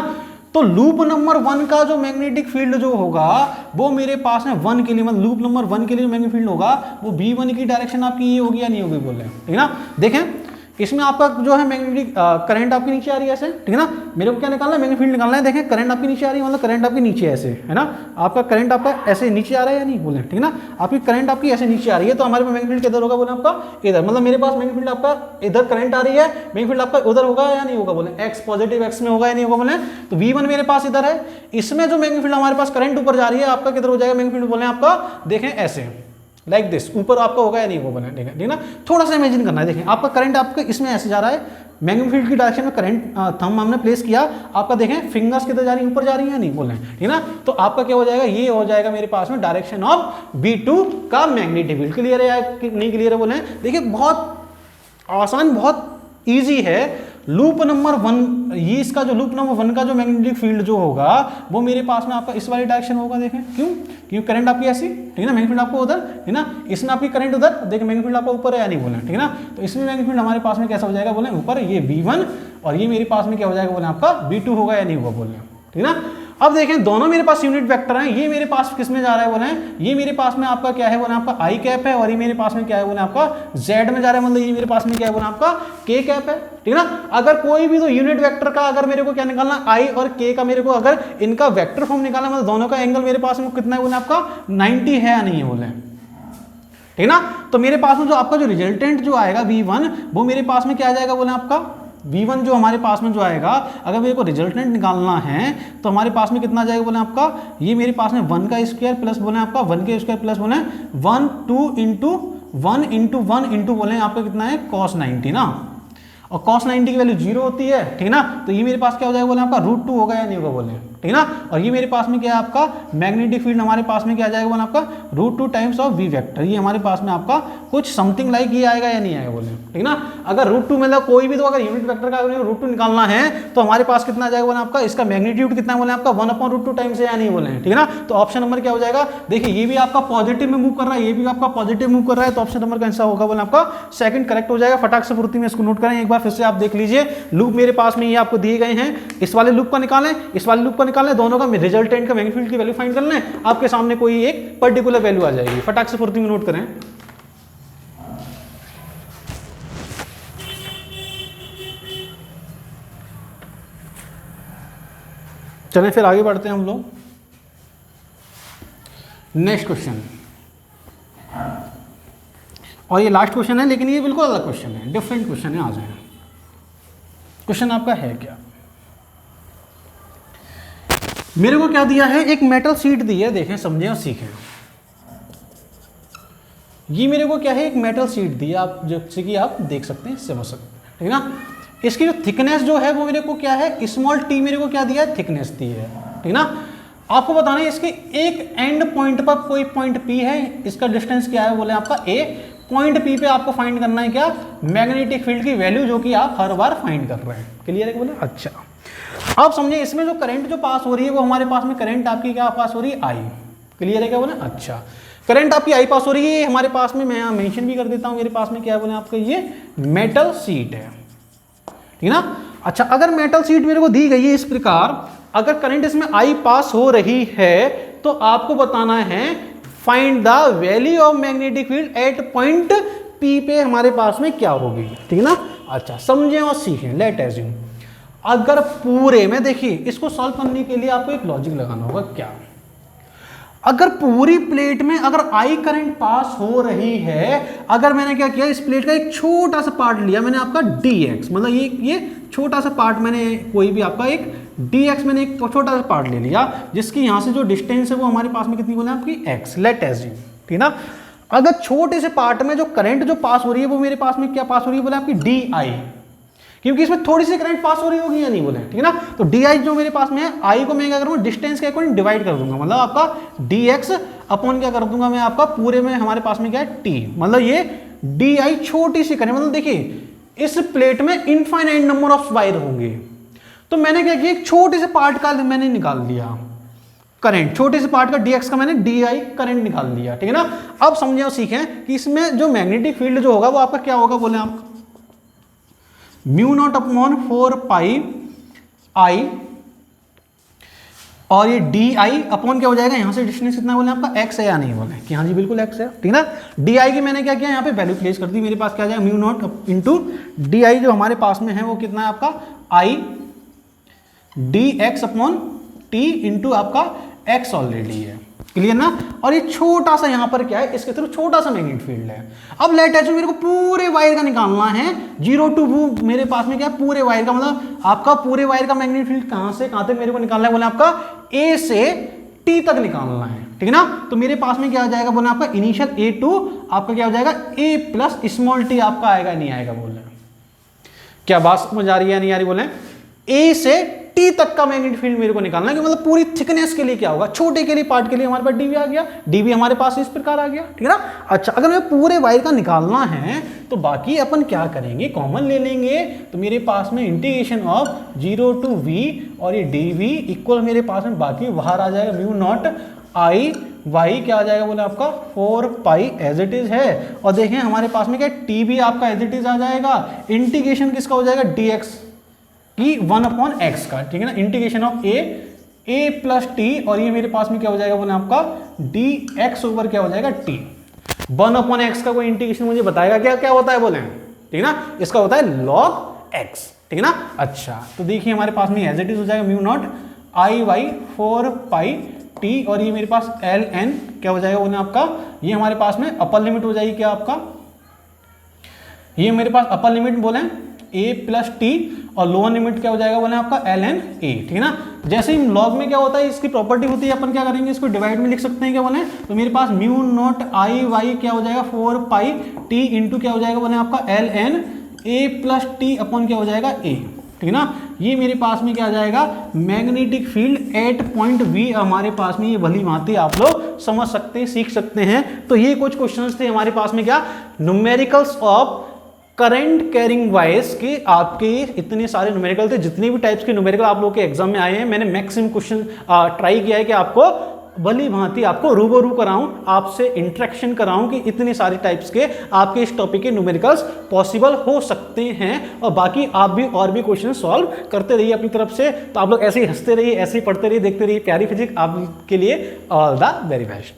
तो लूप नंबर 1 का जो मैग्नेटिक फील्ड जो होगा वो मेरे पास में 1 के लिए, मतलब लूप नंबर 1 के लिए जो मैग्नेटिक फील्ड होगा वो B1 की डायरेक्शन आपकी ये होगी या नहीं होगी बोले, ठीक ना। देखें इसमें आपका जो है मैग्नेटिक करंट आपकी नीचे आ रही है ऐसे, ठीक है ना। मेरे को क्या निकालना है, मैग्नेटिक फील्ड निकालना है। देखें करंट आपकी नीचे आ रही है मतलब करंट आपकी नीचे ऐसे है ना, आपका करंट आपका ऐसे नीचे आ रहा है या नहीं बोले, ठीक है ना। आपकी करंट आपकी ऐसे नीचे आ रही है तो हमारे मैग्नेटिक फील्ड किधर होगा बोले आपका इधर, मतलब मेरे पास मैग्नेटिक फील्ड आपका इधर करंट आ रही है, मैग्नेटिक फील्ड आपका उधर होगा या नहीं होगा बोले, एक्स पॉजिटिव एक्स में होगा या नहीं होगा बोले। तो V1 मेरे पास इधर है, इसमें जो मैग्नेटिक फील्ड हमारे पास करंट ऊपर जा रही है आपका किधर हो जाएगा मैग्नेटिक फील्ड बोले आपका, देखें ऐसे लाइक दिस, ऊपर आपका होगा या नहीं होगा बोले, ठीक है ना। थोड़ा सा इमेजिन करना है। देखें आपका करंट आपका इसमें ऐसे जा रहा है, मैग्नेटिक फील्ड की डायरेक्शन में करंट थंब हमने प्लेस किया, आपका देखें फिंगर्स किधर जा रही है, ऊपर जा रही है या नहीं बोले, ठीक है ना। तो आपका क्या हो जाएगा, ये हो जाएगा मेरे पास में डायरेक्शन ऑफ B2 का मैग्नेटिक फील्ड। क्लियर है या नहीं क्लियर है बोले। देखिए बहुत आसान बहुत ईजी है, लूप नंबर 1, ये इसका जो लूप नंबर 1 का जो मैग्नेटिक फील्ड जो होगा वो मेरे पास में आपका इस वाली डायरेक्शन होगा। देखें क्यों, क्योंकि करंट आपकी ऐसी, ठीक है ना, मैग्नेटिक फील्ड आपको उधर, ठीक है ना, इसमें आपकी करंट उधर, देखिए मैग्नेटिक फील्ड आपको ऊपर है या नहीं बोले, ठीक है ना, तो इसमें मैग्नेटिक फील्ड हमारे पास में कैसा हो जाएगा बोले ऊपर, ये V1 और ये मेरे पास में क्या हो जाएगा बोले आपका V2 होगा या नहीं होगा बोले, ठीक है ना। अब देखें दोनों मेरे पास यूनिट वेक्टर हैं, ये मेरे पास किस में जा रहा है बोले, ये मेरे पास में आपका क्या है बोले आपका आई कैप है, और ये मेरे पास में क्या है बोले आपका जेड में जा रहा है, मतलब ये मेरे पास में क्या है बोले आपका के कैप है, ठीक है ना। अगर कोई भी तो यूनिट वेक्टर का अगर मेरे को क्या निकालना, आई और के का मेरे को अगर इनका वेक्टर फॉर्म निकालना, मतलब दोनों का एंगल मेरे पास में कितना है बोले आपका 90 है या नहीं है बोले, ठीक है ना। तो मेरे पास में जो आपका जो रिजल्टेंट जो आएगा V1 वो मेरे पास में क्या आ जाएगा बोले आपका V1 जो हमारे पास में जो आएगा, अगर मेरे को रिजल्टेंट निकालना है तो हमारे पास में कितना आ जाएगा बोले आपका, ये मेरे पास में 1 का स्क्वायर प्लस बोले आपका 1 के स्क्वायर प्लस बोले 1 2 इंटू 1 इंटू 1 इंटू बोले आपका कितना है cos 90 ना, और cos 90 की वैल्यू 0 होती है, ठीक है ना। तो ये मेरे पास क्या हो जाएगा बोले आपका √2 होगा या नहीं होगा बोले, ठीक है ना। और ये मेरे पास में क्या है आपका मैग्नेटिक फील्ड हमारे पास में क्या आ जाएगा बोले आपका √2 टाइम्स ऑफ V वेक्टर, ये हमारे पास में आपका कुछ समथिंग लाइक ये आएगा या नहीं आएगा बोले, ठीक है ना। अगर √2 मतलब कोई भी तो अगर यूनिट वेक्टर का अगर √2 निकालना है तो हमारे पास कितना आ जाएगा बोले आपका, इसका मैग्नीट्यूड कितना बोले आपका 1/√2 टाइम्स है या नहीं बोले, ठीक है ना। तो ऑप्शन नंबर क्या हो जाएगा, देखिए ये भी आपका पॉजिटिव में मूव कर रहा है, ये भी आपका पॉजिटिव मूव कर रहा है, तो ऑप्शन नंबर कैसा होगा बोले आपका सेकंड करेक्ट हो जाएगा। फटाक से फुर्ती में इसको नोट करें, एक बार फिर से आप देख लीजिए, लूप मेरे पास में ये आपको दिए गए हैं, इस वाले लूप का निकालें, इस वाले लूप का निकालें, दोनों का रिजल्टेंट का मैग्नेटिक फील्ड की वैल्यू फाइंड कर लें, आपके सामने कोई एक पर्टिकुलर वैल्यू आ जाएगी। फटाक से फुर्ती में नोट करें। चलें फिर आगे बढ़ते हैं हम लोग। नेक्स्ट क्वेश्चन, और ये लास्ट क्वेश्चन है, लेकिन ये बिल्कुल अलग क्वेश्चन है, डिफरेंट क्वेश्चन है। आ जाए क्वेश्चन आपका है क्या, मेरे को क्या दिया है, एक मेटल शीट दी है, देखें समझें और सीखें। ये मेरे को क्या है, एक मेटल शीट दी है, आप जैसे कि आप देख सकते हैं, समझ सकते हैं, ठीक है ना। इसकी जो थिकनेस जो है वो मेरे को क्या है, स्मॉल टी मेरे को क्या दिया है, थिकनेस दी है, ठीक ना। आपको बताना है इसके एक एंड पॉइंट पर कोई पॉइंट P है, इसका डिस्टेंस क्या है बोले आपका A, पॉइंट P पे आपको फाइंड करना है क्या, मैग्नेटिक फील्ड की वैल्यू, जो कि आप हर बार फाइंड कर रहे हैं। क्लियर है बोले, अच्छा। अब समझे इसमें जो करंट जो पास हो रही है वो हमारे पास में करंट आपकी क्या पास हो रही है, I। क्लियर है क्या बोले, अच्छा। करंट आपकी I पास हो रही है, हमारे पास में मैं यहाँ मेंशन भी कर देता हूँ, मेरे पास में क्या है बोले आपका ये मेटल शीट है, ठीक ना। अच्छा, अगर मेटल शीट मेरे को दी गई है इस प्रकार, अगर करंट इसमें I पास हो रही है तो आपको बताना है find the value of magnetic field at point P पे हमारे पास में क्या होगी, ठीक ना। अच्छा, समझें और सीखें। लेट अज्यूम अगर पूरे में, देखिए इसको सॉल्व करने के लिए आपको एक लॉजिक लगाना होगा, क्या, अगर पूरी प्लेट में अगर I करंट पास हो रही है, अगर मैंने क्या किया, इस प्लेट का एक छोटा सा पार्ट लिया मैंने आपका dx, मतलब ये छोटा सा पार्ट मैंने कोई भी आपका एक dx मैंने एक छोटा सा पार्ट ले लिया, जिसकी यहाँ से जो डिस्टेंस है वो हमारे पास में कितनी बोले आपकी x, लेट अज्यूम, ठीक ना। अगर छोटे से पार्ट में जो करंट जो पास हो रही है वो मेरे पास में क्या पास हो रही है बोले आपकी di, क्योंकि इसमें थोड़ी सी करंट पास हो रही होगी या नहीं बोले, ठीक है ना। तो di जो मेरे पास में है, I को मैं क्या करूँगा, डिस्टेंस के अकॉर्डिंग डिवाइड कर दूंगा, मतलब आपका dx अपॉन क्या कर दूंगा मैं आपका पूरे में हमारे पास में क्या है t, मतलब ये di छोटी सी करंट, मतलब देखिए इस प्लेट में इनफाइनाइट नंबर ऑफ वायर होंगे, तो मैंने क्या किया, एक छोटे से पार्ट का मैंने निकाल लिया करंट, छोटे से पार्ट का dx का मैंने di करंट निकाल लिया, ठीक है ना। अब समझे और सीखें कि इसमें जो मैग्नेटिक फील्ड जो होगा वो आपका क्या होगा बोले आप μ0 अपॉन 4 पाई I, और ये di अपॉन क्या हो जाएगा, यहां से डिस्टेंस कितना बोले आपका x है या नहीं बोले, कि हाँ जी बिल्कुल x है, ठीक ना। di की मैंने क्या किया, यहाँ पे वैल्यू प्लेस कर दी, मेरे पास क्या आ जाएगा μ0 इंटू di जो हमारे पास में है वो कितना है आपका I dx upon t into आपका x ऑलरेडी है, क्लियर ना। और ये छोटा सा यहाँ पर क्या है, इसके थ्रू छोटा सा मैग्नेटिक फील्ड है। अब लेट अज्यूम मेरे को पूरे वायर का निकालना है, 0 to वो मेरे पास में क्या है पूरे वायर का, मतलब आपका पूरे वायर का मैग्नेटिक फील्ड कहाँ से कहाँ तक मेरे को निकालना है बोले आपका A से T तक निकालना है, ठीक है ना। तो मेरे पास में क्या आ जाएगा बोले आपका इनिशियल A टू आपका क्या हो जाएगा A प्लस स्मॉल t आपका आएगा नहीं आएगा बोले, क्या बात समझ आ रही है नहीं आ रही बोले, A से टी तक का मैग्नेटिक फील्ड मेरे को निकालना है कि मतलब पूरी थिकनेस के लिए क्या होगा, छोटे के लिए पार्ट के लिए हमारे पास डीवी आ गया, डीवी हमारे पास इस प्रकार आ गया, ठीक है ना। अच्छा, अगर मैं पूरे वायर का निकालना है तो बाकी अपन क्या करेंगे, कॉमन ले लेंगे। तो मेरे पास में इंटीग्रेशन ऑफ 0 to v और ये dv इक्वल मेरे पास में बाकी बाहर आ जाएगा म्यू नॉट आई वाई क्या आ जाएगा बोले आपका 4 पाई एज इट इज है। और देखें हमारे पास में क्या टी भी आपका एज इट इज आ जाएगा, इंटीग्रेशन किसका हो जाएगा dx की 1/x का, ठीक है ना। Integration of a plus T और ये मेरे पास में क्या हो जाएगा बोले आपका dx ओवर क्या हो जाएगा t। 1/x का कोई इंटीग्रेशन मुझे बताएगा क्या क्या होता है बोले, ठीक है ना, इसका होता है log x, ठीक है ना। अच्छा, तो देखिए हमारे पास में एज इट इज हो जाएगा mu not I y 4 pi T और ये मेरे पास एल एन क्या हो जाएगा बोले आपका, ये हमारे पास में अपर लिमिट हो जाएगी क्या आपका, ये मेरे पास अपर लिमिट बोले a प्लस टी और लोअर लिमिट क्या हो जाएगा बोले आपका एल एन ए, ठीक है ना। जैसे ही लॉग में क्या होता है, इसकी प्रॉपर्टी होती है, अपन क्या करेंगे इसको डिवाइड में लिख सकते हैं क्या बोले, तो मेरे पास म्यू नॉट आई वाई क्या हो जाएगा 4 पाई टी इंटू क्या हो जाएगा बोले आपका L N A plus T upon क्या हो जाएगा ए, ठीक है ना। ये मेरे पास में क्या आ जाएगा magnetic field at point V हमारे पास में, ये भली भांति आप लोग समझ सकते हैं, सीख सकते हैं। तो ये कुछ क्वेश्चंस थे हमारे पास में क्या numericals of current carrying wires के, आपके इतने सारे न्यूमेरिकल थे, जितने भी टाइप्स के न्यूमेरिकल आप लोगों के एग्जाम में आए हैं मैंने मैक्सिमम क्वेश्चन ट्राई किया है कि आपको भली भांति आपको रूबरू कराऊं, आपसे इंटरेक्शन कराऊं कि इतने सारे टाइप्स के आपके इस टॉपिक के न्यूमेरिकल्स पॉसिबल हो सकते हैं। और बाकी आप भी और भी क्वेश्चन सॉल्व करते रहिए अपनी तरफ से। तो आप लोग ऐसे ही हंसते रहिए, ऐसे ही पढ़ते रहिए, देखते रहिए प्यारी फिजिक्स। आपके लिए ऑल द वेरी बेस्ट।